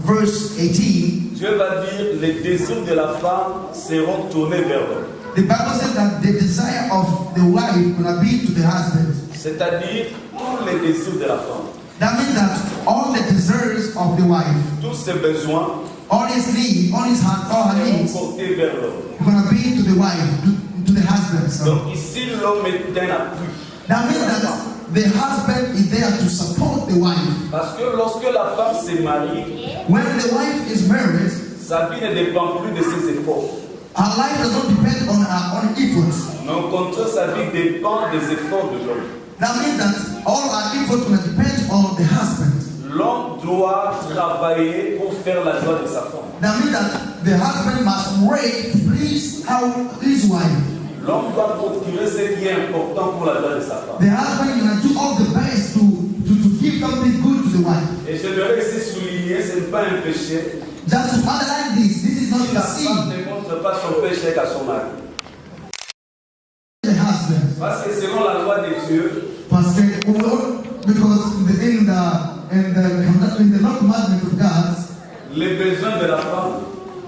verse 18, Dieu va dire les désirs de la femme seront tournés vers l'homme. the Bible says that the desire of the wife gonna be to the husband. C'est-à-dire tous les désirs de la femme, That means that all the desires of the wife, tous ses besoins all his needs, all her seront needs, portés vers l'homme. are gonna be to the wife, to the husband. So Donc ici l'homme est un appui. that means that the husband is there to support the wife. Parce que lorsque la femme se marie, When the wife is married, sa vie ne dépend plus de ses efforts. her life does not depend on her own efforts. Mais au contraire, sa vie dépend des efforts de l'homme. That means that all her efforts will depend on the husband. L'homme doit travailler pour faire la joie de sa femme. That means that the husband must work to please his wife. L'homme doit procurer ce qui est important pour la joie de sa femme. The husband is going to do all the best to give something good to the wife. Et j'aimerais ici souligner, ce n'est pas un péché. Just to underline this, this is not Si la a femme sin. ne montre pas son péché à son mari. The husband, Parce que selon la loi de Dieu, because in the law commandment of God, les besoins de la femme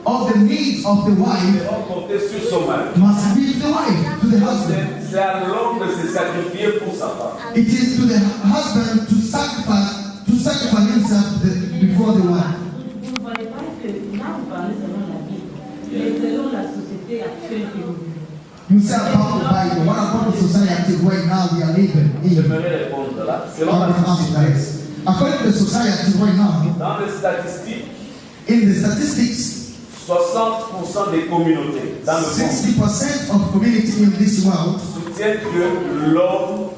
all the needs of the wife seront portés sur son mari. must be to the wife, to the husband. C'est à l'homme de se sacrifier pour sa femme. It is to the husband to sacrifice himself before the wife. Vous ne voyez pas que là, vous parlez selon la Bible, mais selon la société actuelle que nous vivons. You say about the Bible, what about the society right now we are living in? J'aimerais répondre là. Selon la société, According to the society right now, dans les statistiques, in the statistics, 60% des communautés dans le monde 60% of community in this world soutiennent que l'homme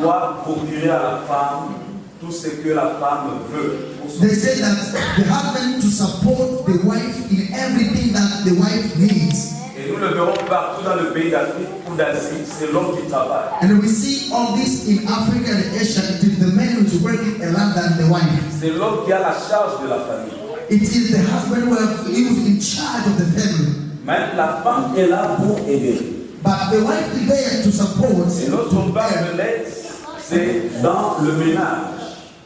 doit procurer à la femme tout ce que la femme veut. They say that the husband to support the wife in everything that the wife needs. Et nous le verrons partout dans le pays d'Afrique ou d'Asie, c'est l'homme qui travaille. And we see all this in Africa and Asia. It is the man who is working a lot than the wife. C'est l'homme qui a la charge de la famille. It is the husband who is in charge of the family. Même la femme est là pour aider. But the wife is there to support. Et notre part de l'aide, c'est dans le ménage.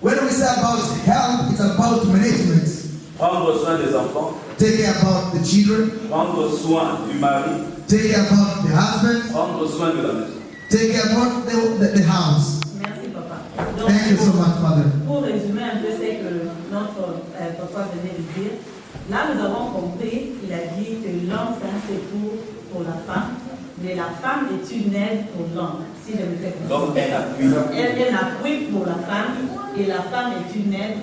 When we say about help, it's about management. Prendre soin des enfants. Take care about the children. Prendre soin du mari. Take care about the husband. Prendre soin de la maison. Take care about the house. Merci, papa. Thank you so much, Father. Pour résumer un peu ce que notre papa venait de dire, là nous avons compris, il a dit que l'homme c'est un secours pour la femme, mais la femme est une aide pour l'homme. Si je me fais comprendre. Donc elle appuie. Elle est un appui pour la femme et la femme est une aide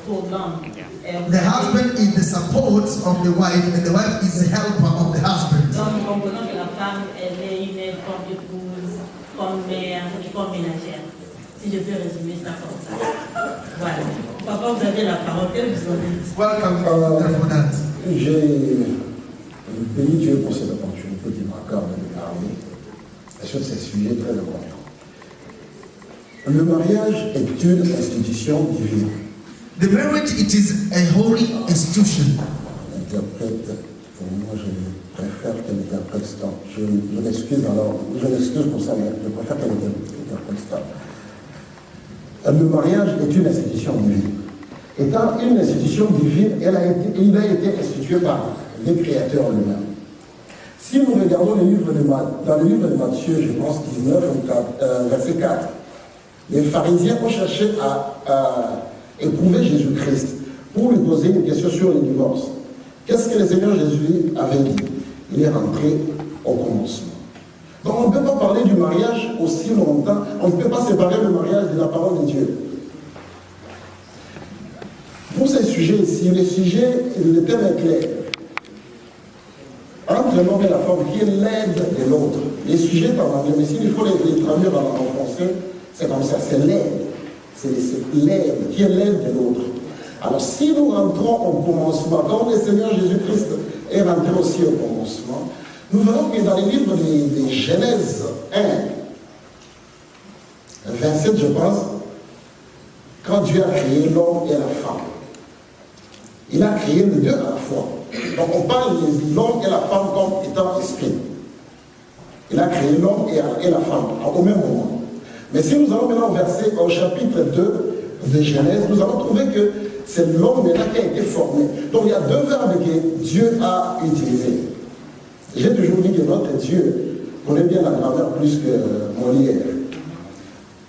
pour l'homme. The husband is the support of the wife, and the wife is the helper of the husband. Donc nous comprenons que la femme, elle est une aide comme épouse, comme mère et comme ménagère. Si je peux résumer ça comme ça. Voilà. Papa, vous avez la parole. Que vous en dites? Welcome, Father, for that. J'ai béni Dieu pour cette opportunité qui m'accorde de parler sur ces sujets très importants. Le mariage est une institution divine. The marriage, it is a holy institution. L'interprète, pour moi, je préfère qu'elle interprète ça. Je m'excuse pour ça, mais je préfère qu'elle interprète ça. Le mariage est une institution divine. Étant une institution divine, il a été institué par les créateurs eux-mêmes. Si nous regardons dans le livre de Matthieu, je pense 19, verset 4, les pharisiens ont cherché à éprouver Jésus-Christ pour lui poser une question sur le divorce. Qu'est-ce que le Seigneur Jésus avait dit? Il est rentré au commencement. Donc on ne peut pas parler du mariage aussi longtemps, on ne peut pas séparer le mariage de la parole de Dieu. Pour ces sujets ici, le thème est clair. Entre l'homme et la femme, qui est l'aide de l'autre. Les sujets en anglais, mais s'il faut les traduire en français, c'est comme ça, c'est l'aide. C'est l'aide, qui est l'aide de l'autre. Alors si nous rentrons au commencement, comme le Seigneur Jésus-Christ est rentré aussi au commencement, nous verrons que dans les livres de Genèse 1, 27, je pense, quand Dieu a créé l'homme et la femme, il a créé les deux à la fois. Donc on parle de l'homme et la femme comme étant esprit. Il a créé l'homme et la femme au même moment. Mais si nous allons maintenant au chapitre 2 de Genèse, nous allons trouver que c'est l'homme là qui a été formé. Donc il y a deux verbes que Dieu a utilisés. J'ai toujours dit que notre Dieu connaît bien la grammaire plus que Molière.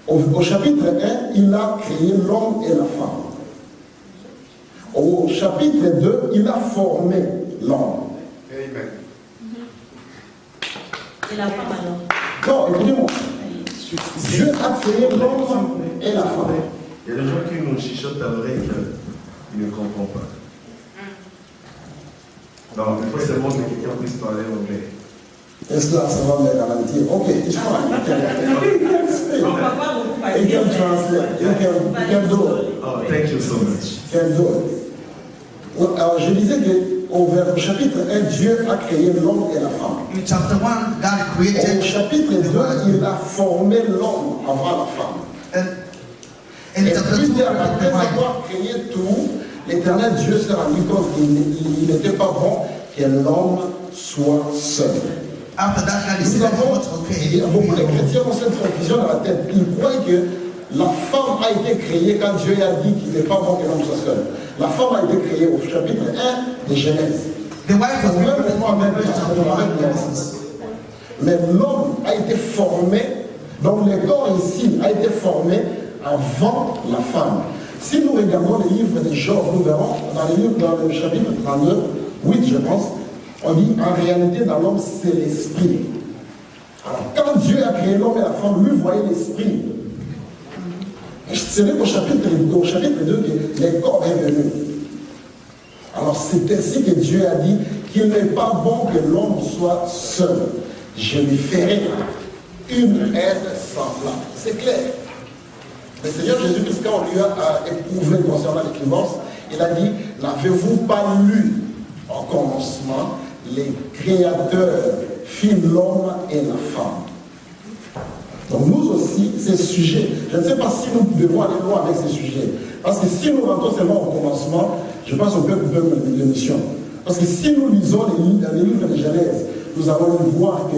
Au chapitre 1, il a créé l'homme et la femme. Au chapitre 2, il a formé l'homme. Amen. Et la femme alors? Non, écoutez-moi. Dieu a créé l'homme et la femme. Il y a des gens qui nous chuchotent à l'oreille qu'ils ne comprennent pas. Non, il faut seulement que quelqu'un puisse parler anglais. Est-ce que ça va me ralentir? Ok, it's fine. You can translate. You can do it. Oh, thank you so much. You can do it. Alors, je disais qu'au chapitre 1, Dieu a créé l'homme et la femme. In chapter 1, God created. Au chapitre 2, il a formé l'homme avant la femme. And Et chapter 2, puis, God après avoir créé tout, l'Éternel Dieu s'est rendu compte qu'il n'était pas bon que l'homme soit seul. After that, God Nous said, avons, okay. beaucoup de chrétiens ont cette confusion dans la tête. Ils croient que la femme a été créée quand Dieu a dit qu'il n'est pas bon que l'homme soit seul. La femme a été créée au chapitre 1 de Genèse. The wife was Mais l'homme a été formé, donc le corps ici a été formé avant la femme. Si nous regardons les livres de Job, nous verrons dans le chapitre 32, 8 je pense, on dit en réalité dans l'homme c'est l'esprit. Alors quand Dieu a créé l'homme et la femme, lui voyait l'esprit. Ce n'est qu'au chapitre 2 que le corps est venu. Alors c'est ainsi que Dieu a dit qu'il n'est pas bon que l'homme soit seul. Je lui ferai une aide semblable. C'est clair. Le Seigneur Jésus-Christ, quand on lui a éprouvé concernant les clémences, il a dit, n'avez-vous pas lu en commencement, les créateurs fit l'homme et la femme. Donc nous aussi, ces sujets, je ne sais pas si nous devons aller loin avec ces sujets. Parce que si nous rentrons seulement au commencement, je pense qu'on peut mener l'émission. Parce que si nous lisons les livres de Genèse, nous allons voir que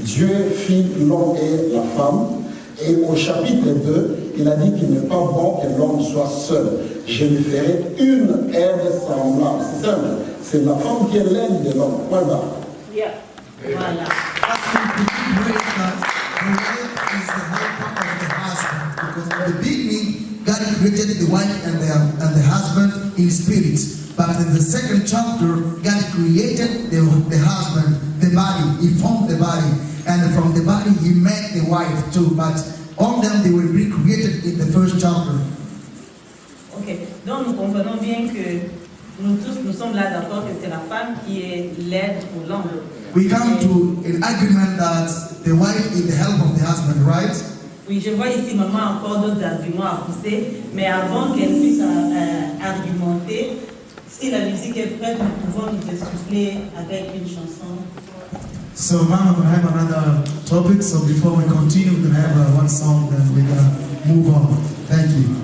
Dieu fit l'homme et la femme. Et au chapitre 2, il a dit qu'il n'est pas bon que l'homme soit seul. Je lui ferai une aide semblable. C'est simple. C'est la femme qui est l'aide de l'homme. Point barre. Yeah. Voilà. Is the helper of the husband, because in the beginning God created the wife and the husband in spirit, but in the second chapter God created the husband, the body. He formed the body, and from the body He made the wife too. But all them they were recreated in the first chapter. Ok, donc nous comprenons bien que nous tous nous sommes là d'accord que c'est la femme qui est l'aide pour l'homme. We come to an agreement that the wife is the help of the husband, right? Oui, je vois ici maman encore d'autres arguments à pousser, mais avant qu'elle puisse argumenter, si la musique est prête, nous pouvons nous essouffler avec une chanson. So Mama will have another topic, so before we continue, we're going to have one song, then we're going to move on. Thank you.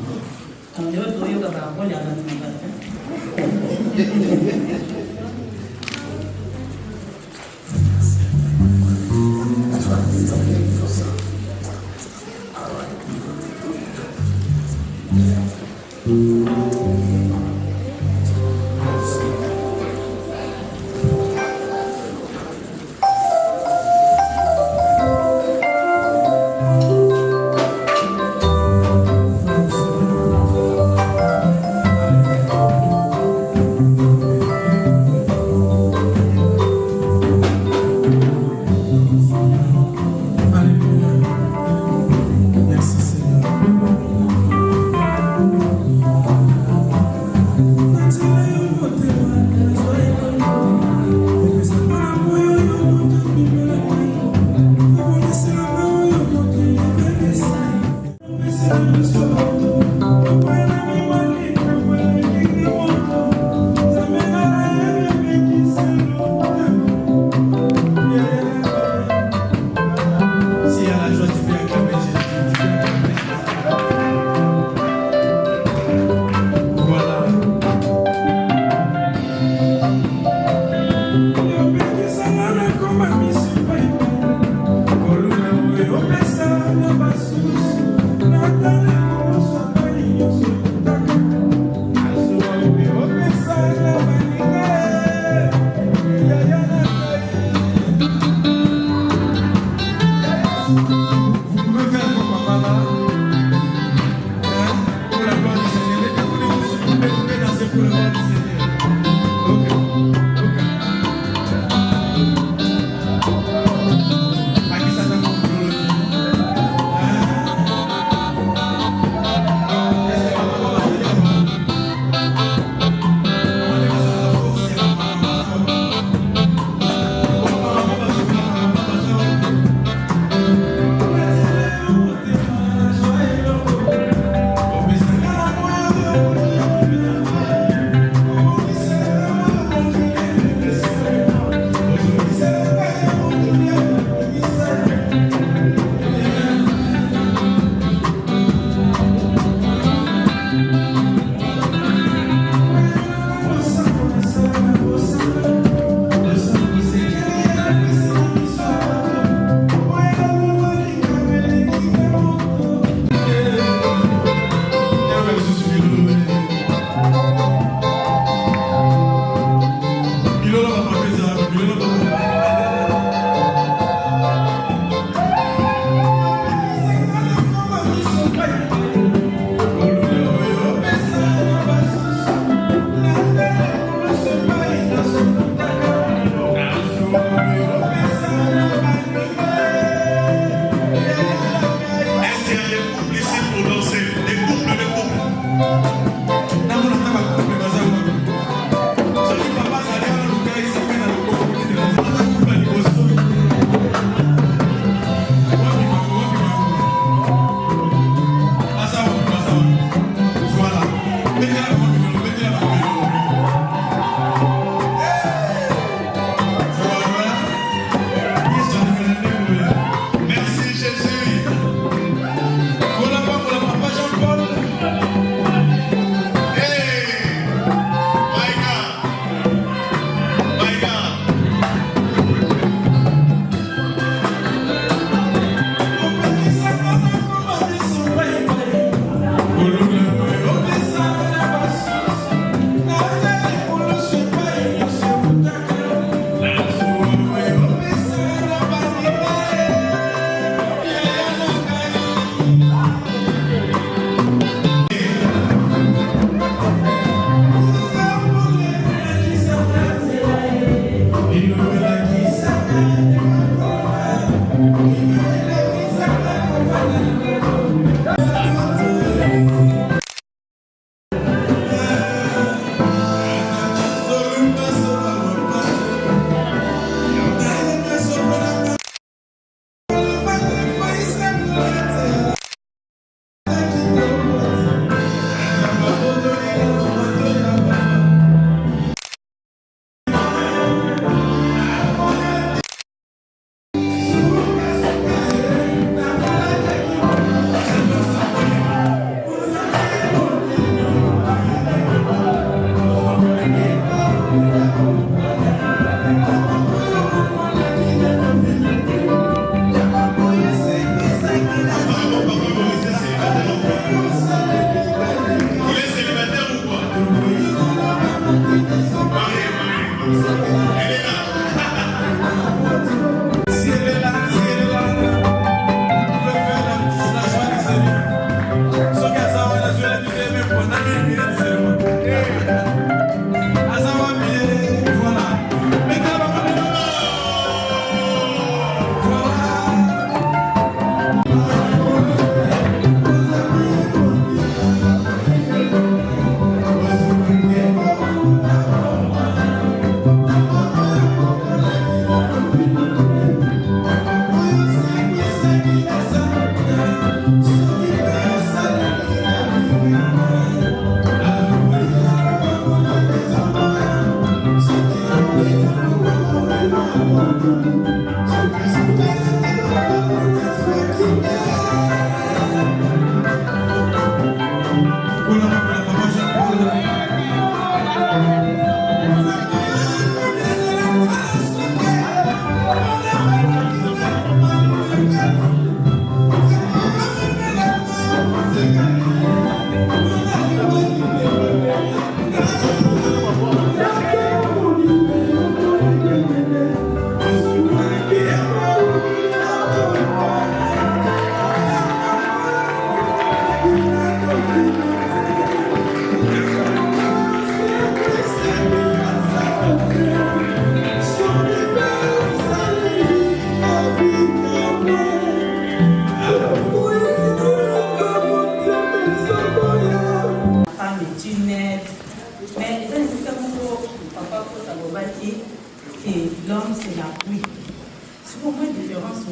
différence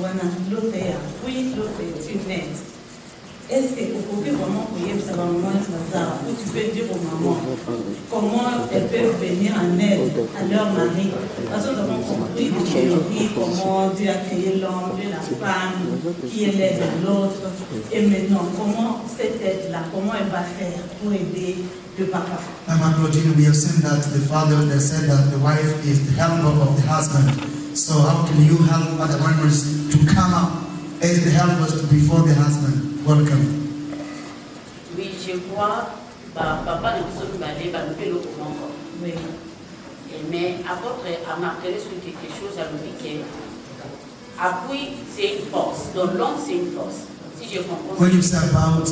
l'autre est à fruit, l'autre est une aide. Est-ce que vous pouvez vraiment prier ça va moins ça ou tu peux dire aux mamans comment elles peuvent venir en aide à leur mari? Parce que nous avons compris que théorie, comment Dieu a créé l'homme et la femme, qui est l'aide de l'autre. Et maintenant, comment cette aide-là, comment elle va faire pour aider le papa? We have seen that the father they said that the wife is the helper of the husband. So how can you help other members to come up as the helpers before the husband? Welcome. Oui, je crois, papa ne peut pas aller, nous peut le comprendre. Oui. Mais apôtre a marqué sur quelque chose à l'oublier. Appui, c'est une force. Donc l'homme, c'est une force. Si je comprends. When you say about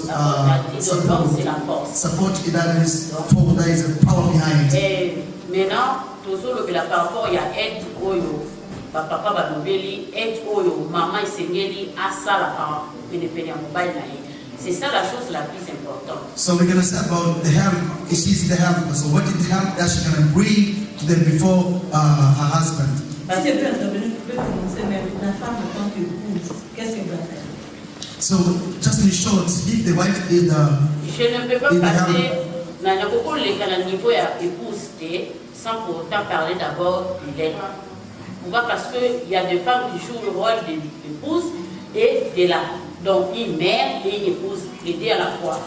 support, that is for there is a power behind. Et maintenant, tout ça, là par rapport, il y a aide oyo. Papa va nous aide oyo. Maman, il s'est mis à ça la parole. C'est ça la chose la plus importante. So we're going to say about the help. She's the helper. So what is the help that she's going to bring to them before her husband? Parce que peut commencer même la femme en tant qu'épouse. Qu'est-ce qu'elle va faire? So just in short, if the wife is the je ne peux pas passer dans le niveau épouse sans pour autant parler d'abord de l'aide. Pourquoi? Parce qu'il y a des femmes qui jouent le rôle d'épouse et de la donc une mère et une épouse, les deux à la fois.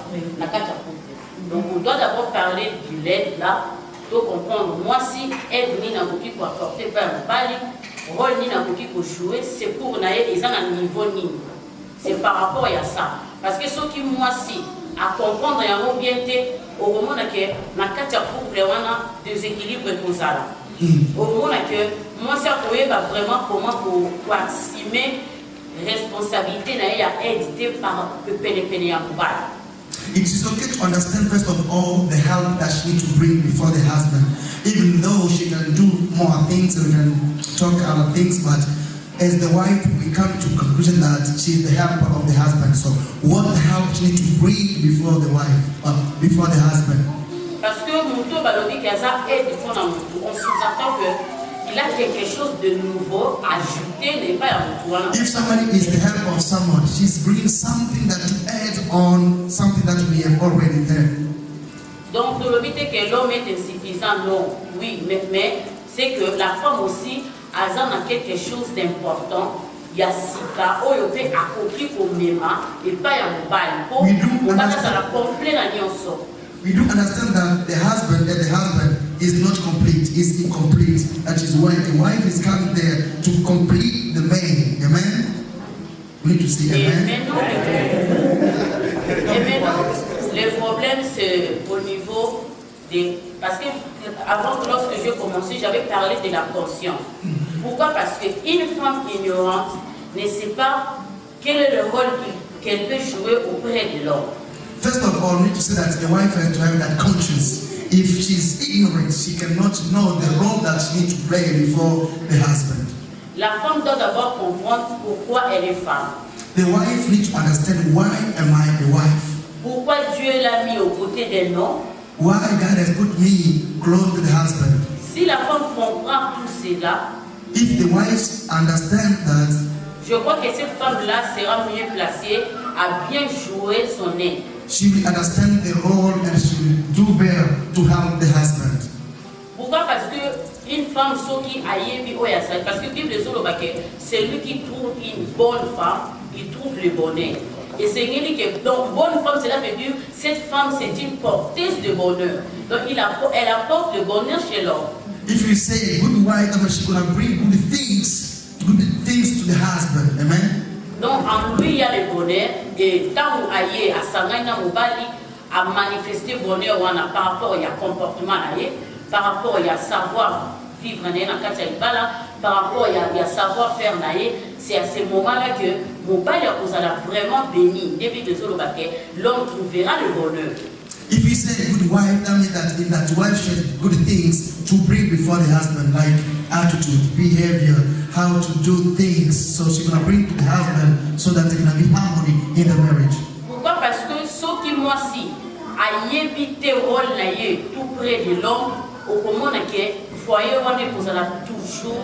Donc on doit d'abord parler de l'aide là, pour comprendre. Moi si aide ni n'a pour apporter par un bali, rôle ni n'a pour jouer, c'est pour naïe les gens à niveau ni. C'est par rapport à ça. Parce que ceux qui moi si à comprendre et à m'orienter au moment que ma katia couple wana déséquilibre causal. Au moment que moi ça pourrait vraiment comment pour assumer responsabilité à édité par le pénépéné à Mouba. It is okay to understand first of all the help that she needs to bring before the husband, even though she can do more things and we can talk other things, but as the wife we come to the conclusion that she is the helper of the husband. So what help she needs to bring before the wife, before the husband? Parce que Mouto Balobi Kaza aide pour on sous-entend que il a quelque chose de nouveau ajouté, n'est pas à if somebody is the help of someone, she's bringing something that to add on something that we have already there. Donc, le but est que l'homme est insuffisant, non, oui, mais c'est que la femme aussi a quelque chose d'important. Il y a Sika, il peut accomplir au même et pas à mobile. Pour la complète la nuance. We do understand that the husband is not complete, is incomplete. That is why the wife is coming there to complete the man. Amen? We need to say amen. Et maintenant, le problème c'est au niveau des... Parce que avant, lorsque j'ai commencé, j'avais parlé de la conscience. Pourquoi? Parce qu'une femme ignorante ne sait pas quel est le rôle qu'elle peut jouer auprès de l'homme. First of all, we need to say that the wife has to have that conscience. If she's ignorant, she cannot know the role that she needs to play before the husband. La femme doit d'abord comprendre pourquoi elle est femme. The wife needs to understand why am I the wife? Pourquoi Dieu l'a mis aux côtés d'un homme? Why God has put me close to the husband? Si la femme comprend tout cela, if the wives understand that, je crois que cette femme-là sera mieux placée à bien jouer son aide. She will understand the role and she will do better to help the husband. Pourquoi? Parce que une femme qui a yébi oyasa, parce que Bible c'est lui qui trouve une bonne femme, il trouve le bonheur. Et c'est que donc bonne femme, cela veut dire cette femme c'est une porteuse de bonheur. Donc elle apporte le bonheur chez l'homme. If you say a good wife, she's gonna bring good things to the husband. Amen. Donc en lui il y a le bonheur et tant où aïe à Sangana Mobali a manifesté bonheur par rapport à comportement par rapport à savoir vivre par rapport à savoir faire c'est à ce moment-là que Mobali a vraiment béni depuis que l'homme trouvera le bonheur. If you say a good wife, that means that in that wife she has good things to bring before the husband, like attitude, behavior, how to do things. So she's going to bring to the husband so that there can be harmony in the marriage. Pourquoi? Parce que ce qui moi si a évité rôle tout près de l'homme, au moment que foyer on est toujours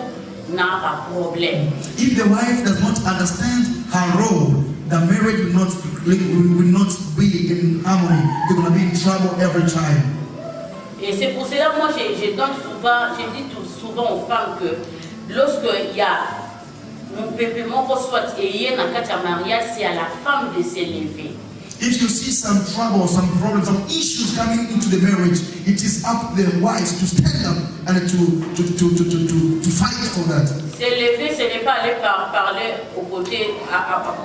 n'a pas problème. If the wife does not understand her role, the marriage will not be in harmony. They're going to be in trouble every time. Et c'est pour cela, moi, je dis souvent aux femmes que lorsqu'il y a un pépement qu'on soit ayé dans le mariage, c'est à la femme de s'élever. If you see some trouble, some problems, some issues coming into the marriage, it is up to the wives to stand up and to fight for that. S'élever, ce n'est pas aller parler au côté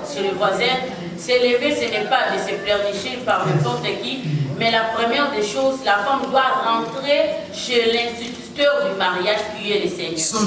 sur les voisins. S'élever, ce n'est pas de se pleurnicher par n'importe qui. Mais la première des choses, la femme doit rentrer chez l'instituteur du mariage qui est le Seigneur. So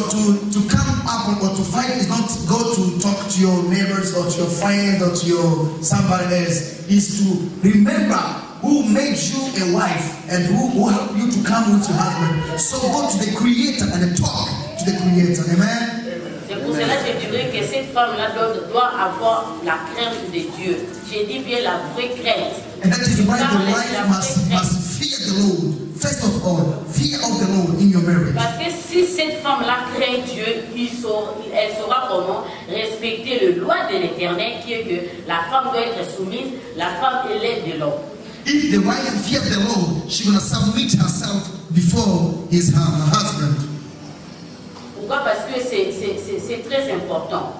to come up or to fight is not go to talk to your neighbors or to your friends or to your somebody else. Is to remember who made you a wife and who helped you to come with your husband. So go to the Creator and talk to the Creator. Amen. C'est pour cela que je dirais que cette femme-là doit avoir la crainte de Dieu. Je dis bien la vraie crainte. And that is why the wife must fear the Lord. First of all, fear of the Lord in your marriage. Parce que si cette femme-là craint Dieu, elle saura comment respecter le loi de l'Éternel qui est que la femme doit être soumise, la femme est l'aide de l'homme. If the wife fears the Lord, she's going to submit herself before her husband. Pourquoi? Parce que c'est très important.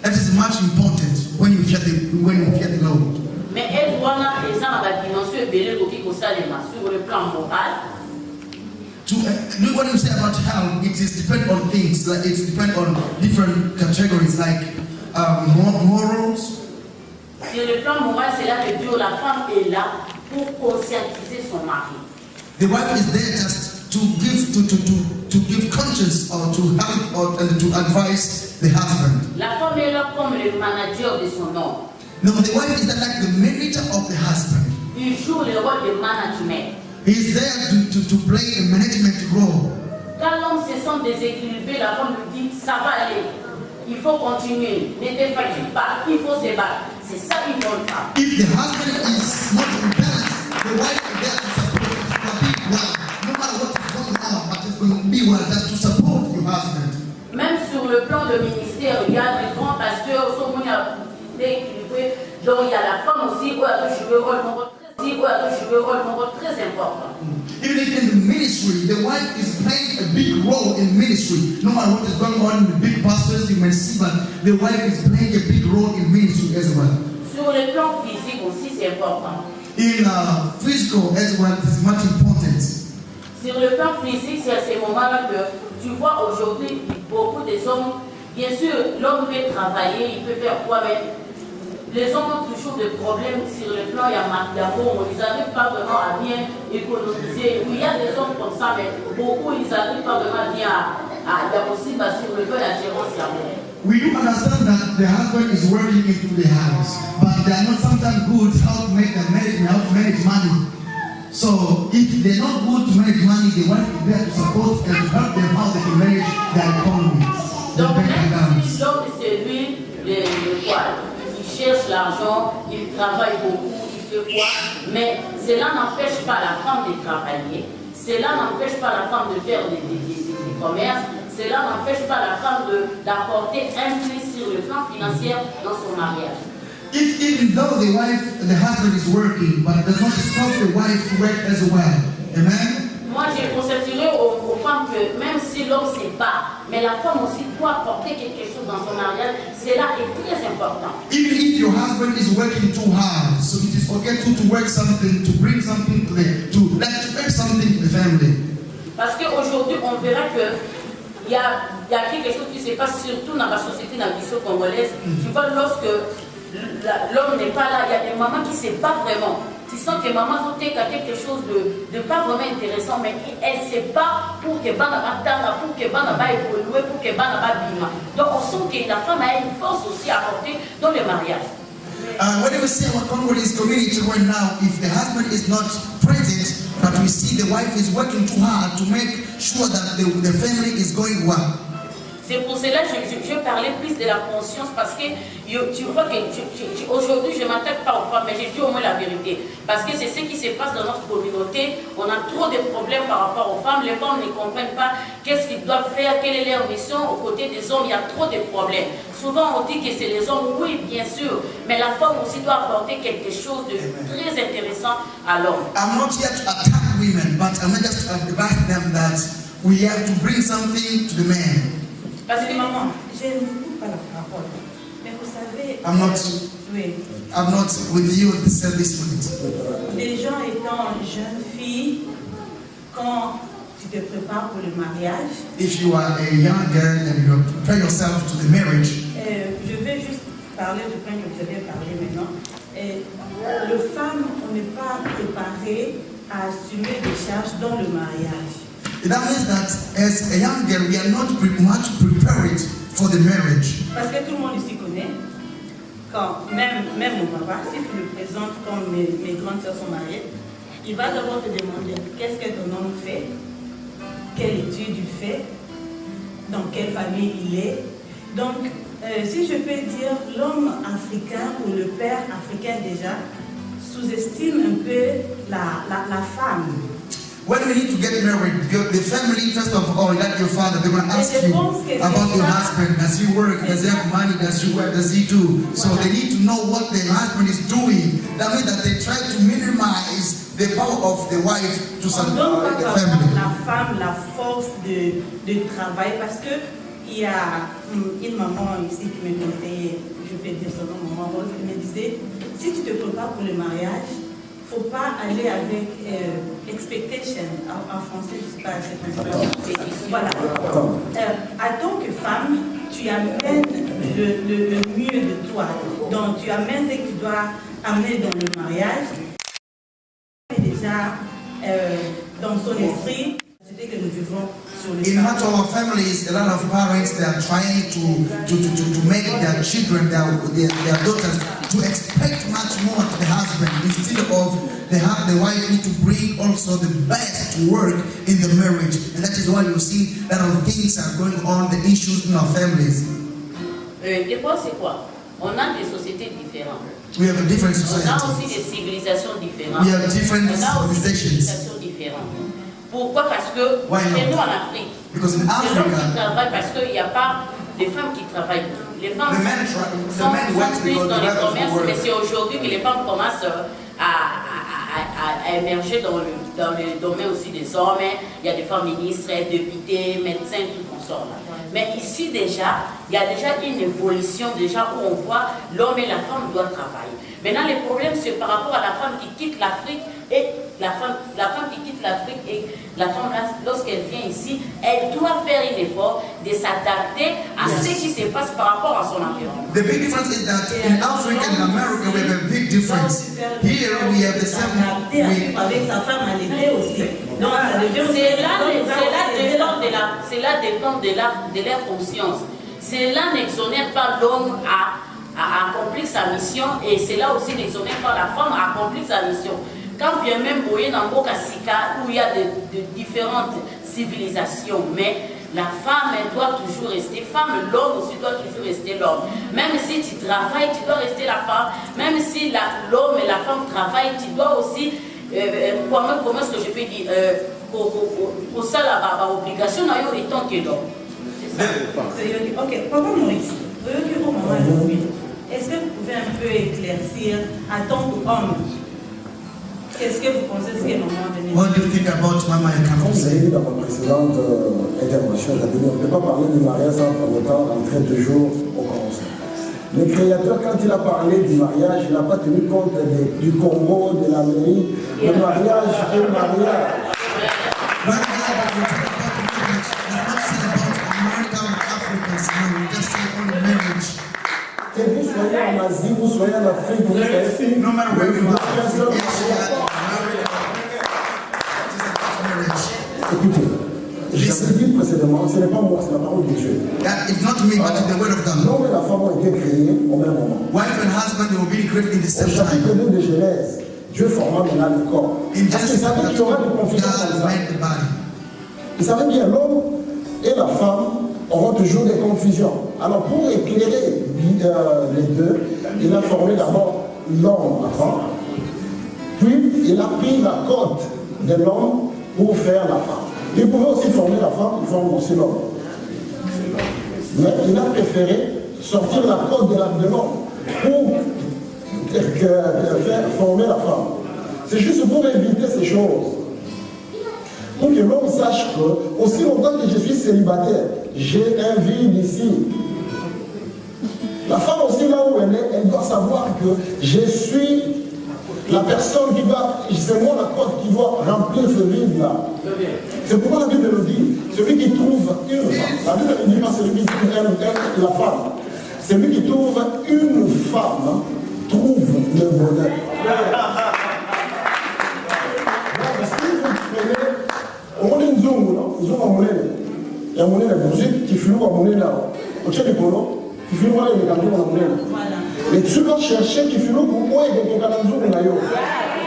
That is much important when you fear the Lord. Mais elle doit être dans la dimension ébélée sur le plan moral. Look what you say about hell. It is depend on things. Like it depend on different categories, like morals. Sur le plan moral, c'est là que Dieu, la femme est là pour conscientiser son mari. The wife is there just to give conscience or to help or to advise the husband. La femme est là comme le manager de son homme. No, the wife is like the manager of the husband. Il joue le rôle de management. He is there to play a management role. Quand l'homme se sent déséquilibré, la femme lui dit ça va aller, il faut continuer, ne te fatigue pas, il faut se battre. C'est ça qu'il faut faire. If the husband is not in balance, the wife is there to support to be well. No matter what is going on, but it's going to be well, just to support your husband. Même sur le plan de ministère, il y a des grands pasteurs, au moins équilibré, donc il y a la femme aussi, où elle a joué un rôle très important. Even if in the ministry, the wife is playing a big role in ministry. No matter what is going on in the big pastors, you may see, but the wife is playing a big role in ministry as well. Sur le plan physique aussi, c'est important. In physical as well, it's much important. Sur le plan physique, c'est à ces moments-là que tu vois aujourd'hui beaucoup des hommes. Bien sûr, l'homme peut travailler, il peut faire quoi, mais les hommes ont toujours des problèmes sur le plan, il y a d'amour, ils n'arrivent pas vraiment à bien économiser. Il y a des hommes comme ça, mais beaucoup, ils n'arrivent pas vraiment bien il y a aussi sur le plan de la gérance d'amour. We do understand that the husband is working into the house, but they are not sometimes good to help manage money. So if they're not good to manage money, the wife is there to support and to help them how they can manage their economy. Donc même si l'homme c'est lui le poil, il cherche l'argent, il travaille beaucoup, il fait quoi, mais cela n'empêche pas la femme de travailler, cela n'empêche pas la femme de faire des commerces, cela n'empêche pas la femme d'apporter un plus sur le plan financier dans son mariage. Even though the husband is working, but it does not stop the wife to work as well. Amen? Moi, je conseillerais aux femmes que même si l'homme ne sait pas, mais la femme aussi doit apporter quelque chose dans son mariage. Cela est très important. Even if your husband is working too hard, so it is okay to work something, to bring something to bring something to the family. Parce qu'aujourd'hui, on verra que il y a quelque chose qui se passe surtout dans la société, dans la mission congolaise. Tu vois, lorsque l'homme n'est pas là, il y a des mamans qui ne savent pas vraiment. Tu sens que maman a quelque chose de pas vraiment intéressant, mais elle ne sait pas pour que Bana va attendre, pour que Bana va évoluer, pour que Bana va bima. Donc on sent que la femme a une force aussi à apporter dans le mariage. When we see our Congolese community right now, if the husband is not present, but we see the wife is working too hard to make sure that the family is going well. C'est pour cela que je parlais plus de la conscience parce que tu vois que aujourd'hui je ne m'attaque pas aux femmes, mais je dis au moins la vérité. Parce que c'est ce qui se passe dans notre communauté. On a trop de problèmes par rapport aux femmes. Les femmes ne comprennent pas qu'est-ce qu'ils doivent faire, quelle est leur mission. Aux côtés des hommes, il y a trop de problèmes. Souvent on dit que c'est les hommes, oui bien sûr, mais la femme aussi doit apporter quelque chose de très intéressant à l'homme. I'm not here to attack women, but I'm just to advise them that we have to bring something to the men. Parce que maman, Je ne vous coupe pas la parole, mais vous savez, I'm not with you to say this minute. les gens étant jeune fille, quand tu te prépares pour le mariage, If you are a young girl and you prepare yourself to the marriage, je vais juste parler du point que vous avez parlé maintenant. Le femme, on n'est pas préparé à assumer des charges dans le mariage. that means that as a young girl, we are not much prepared for the marriage. Parce que tout le monde ici connaît, quand même mon papa, si tu le présentes comme mes grandes soeurs sont mariées, il va d'abord te demander qu'est-ce que ton homme fait, quelle étude il fait, dans quelle famille il est. Donc, si je peux dire, l'homme africain ou le père africain déjà sous-estime un peu la femme. When we need to get married, the family, first of all, like your father, they're going to ask you about your husband. Does he work? Does he have money? Does he work? Does he do? So they need to know what their husband is doing. That means that they try to minimize the power of the wife to support the family. La femme, la force de travail, parce que il y a une maman ici qui me conseillait, je peux dire son nom, maman Rose, qui me disait, si tu te prépares pour le mariage, il ne faut pas aller avec expectation, en français, je ne sais pas, c'est voilà. En tant que femme, tu amènes le mieux de toi. Donc, tu amènes ce que tu dois amener dans le mariage. Déjà, dans son esprit, c'est que nous vivons sur les In much of our families, a lot of parents, they are trying to make their children, their daughters, to expect much more to the husband instead of the wife need to bring also the best to work in the marriage. And that is why you see a lot of things are going on, the issues in our families. Et quoi, c'est quoi? On a des sociétés différentes. We have a different On a society. aussi des civilisations différentes. We have different On a aussi des civilizations. civilisations différentes. Pourquoi? Parce que Why not? chez nous en Afrique, Because in c'est l'homme qui Africa, travaille parce qu'il n'y a pas de femmes qui travaillent. Les femmes The men sont work plus because dans the les brothers commerces, work. mais c'est aujourd'hui que les femmes commencent à émerger dans le domaine aussi des hommes. Il y a des femmes ministres, députés, médecins, tout qu'on sort là. Mais ici déjà, il y a déjà une évolution déjà où on voit l'homme et la femme doivent travailler. Maintenant, le problème, c'est par rapport à la femme qui quitte l'Afrique et la femme qui quitte l'Afrique et la femme, lorsqu'elle vient ici, elle doit faire un effort de s'adapter à ce qui se passe par rapport à son environnement. the big difference is that in Africa and in America, we have a big difference. Here we have the same. Avec sa femme à l'été aussi. Donc, ça devient C'est là dépend de leur conscience. Cela n'exonère pas l'homme à accomplir sa mission et cela aussi n'exonère pas la femme à accomplir sa mission. Quand bien même Boye Namboka Sika, où il y a de différentes civilisations, mais la femme, elle doit toujours rester femme, l'homme aussi doit toujours rester l'homme. Même si tu travailles, tu dois rester la femme. Même si l'homme et la femme travaillent, tu dois aussi, comment est-ce que je peux dire, pour ça, l'obligation, étant que l'homme. C'est ça. Ok, Papa Maurice, est-ce que vous pouvez un peu éclaircir en tant qu'homme? Qu'est-ce que vous pensez de ce que maman a donné? What do you think about Mama Comme Ekano? j'ai dit dans ma précédente intervention, on ne peut pas parler du mariage sans pour autant rentrer toujours au commencement. Le Créateur, quand il a parlé du mariage, il n'a pas tenu compte du Congo, de l'Amérique. Le mariage est le mariage. Right now, we talk about marriage. We're not saying about America or Africa. No, we just say only marriage. Que vous soyez en Asie, vous soyez en Afrique, vous soyez ici. No matter where you are, Personne- Asia, America, marriage. Écoutez, j'avais dit précédemment, ce n'est pas moi, c'est la parole de Dieu. That is not me, but it's the word of God. L'homme et la femme ont été créés au même moment. Wife and husband, they will be created in the Au same chapitre time. 2 de Genèse, Dieu forma maintenant le corps. In Parce qu'il Genesis, savait qu'il y aura des confusions comme God ça. made the body. Il savait bien l'homme et la femme auront toujours des confusions. Alors pour éclairer les deux, il a formé d'abord l'homme avant, puis il a pris la côte de l'homme pour faire la femme. Il pouvait aussi former la femme, il forme aussi l'homme. Mais il a préféré sortir la côte de l'homme pour faire former la femme. C'est juste pour éviter ces choses. Pour que l'homme sache que, aussi longtemps que je suis célibataire, j'ai un vide ici. La femme aussi, là où elle est, elle doit savoir que je suis la personne qui va, c'est moi la côte qui doit remplir ce vide-là. C'est pourquoi la Bible le dit, celui qui trouve une femme, la Bible ne dit pas celui qui trouve la femme, celui qui trouve une femme trouve le bonheur. On a une zone, on a un monnaie. Il y a un monnaie, qui fait un monnaie là. On tient les polos, qui fait un monnaie. Mais tu vas chercher qui fait un monnaie.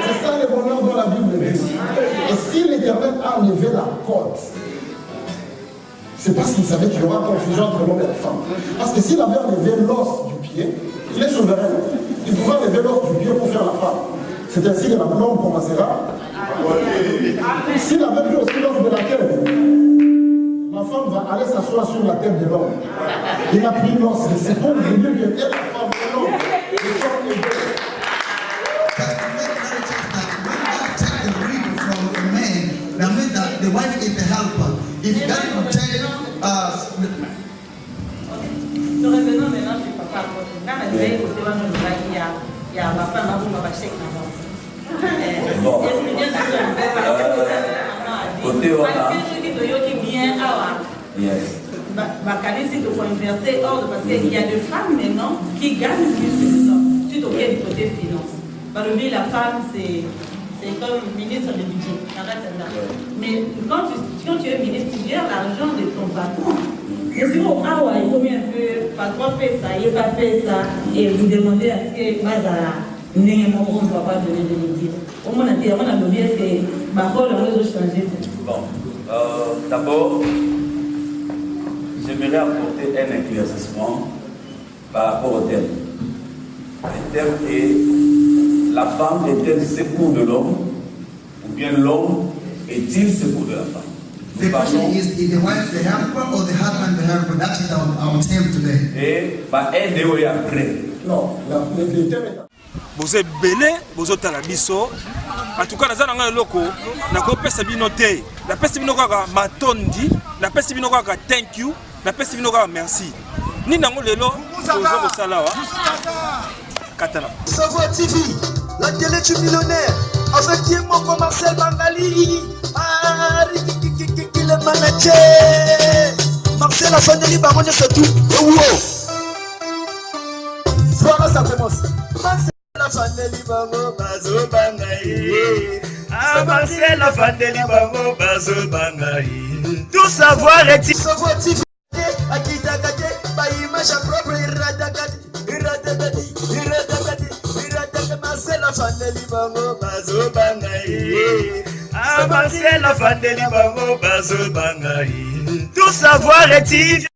C'est ça le bonheur dans la Bible. Et si l'Éternel a enlevé la côte, c'est parce qu'il savait qu'il y aura confusion entre l'homme et la femme. Parce que s'il avait enlevé l'os du pied, il est souverain. Il pouvait enlever l'os du pied pour faire la femme. C'est ainsi que l'homme commencera. S'il avait pris aussi l'os de la tête, la femme va aller s'asseoir sur la tête de l'homme. Il a pris l'os. C'est pour lui dire que la femme et l'homme sont égaux. That means that the wife is the helper. If God would take Nous revenons maintenant sur papa. Quand on est au devant de nous, il y a ma femme à vous, ma chèque là-bas. Côté parce que ceux qui viennent à converser ordre parce qu'il y a des femmes maintenant qui gagnent plus que les hommes, surtout au côté finance. Parce que la femme, c'est comme ministre du budget. Mais quand tu es ministre, tu gères l'argent de ton patron. Mais sinon, il faut bien un peu, patron fait ça, il n'a pas fait ça, et vous demandez à ce que on ne va pas donner de l'église. Au moins, on a donné c'est ma rôle, on va changer. Bon, d'abord, j'aimerais apporter un éclaircissement par rapport au thème. Le thème est la femme est-elle secours de l'homme ou bien l'homme est-il secours de la femme? The question is the wife the helper or the husband the helper? That is our theme today. Et bah, aider ou après. Non, le thème est. Vous êtes belé, vous êtes à la biso. En tout cas, dans un loco, na kopesa bino te. La peste bino kaka matondi, la peste bino kaka thank you, la peste bino kaka merci. Ni nango lelo, tozo ko sala wa. Katana. Savoir TV, la télé du millionnaire, avec qui mon Marcel Bangali, le manager. Marcel a fait des barons c'est tout. Voilà, ça commence. La fandeli bango bazo bangaï. Ah, Marcel la fandeli bango bazo bangaï. Tout savoir est-il savoir TV. Akita kate, baïma cha propre iradakati, iradakati, iradakati, iradakati. Marcel la fandeli bango bazo bangaï. Ah, Marcel la fandeli bango bazo bangaï. Tout savoir est-il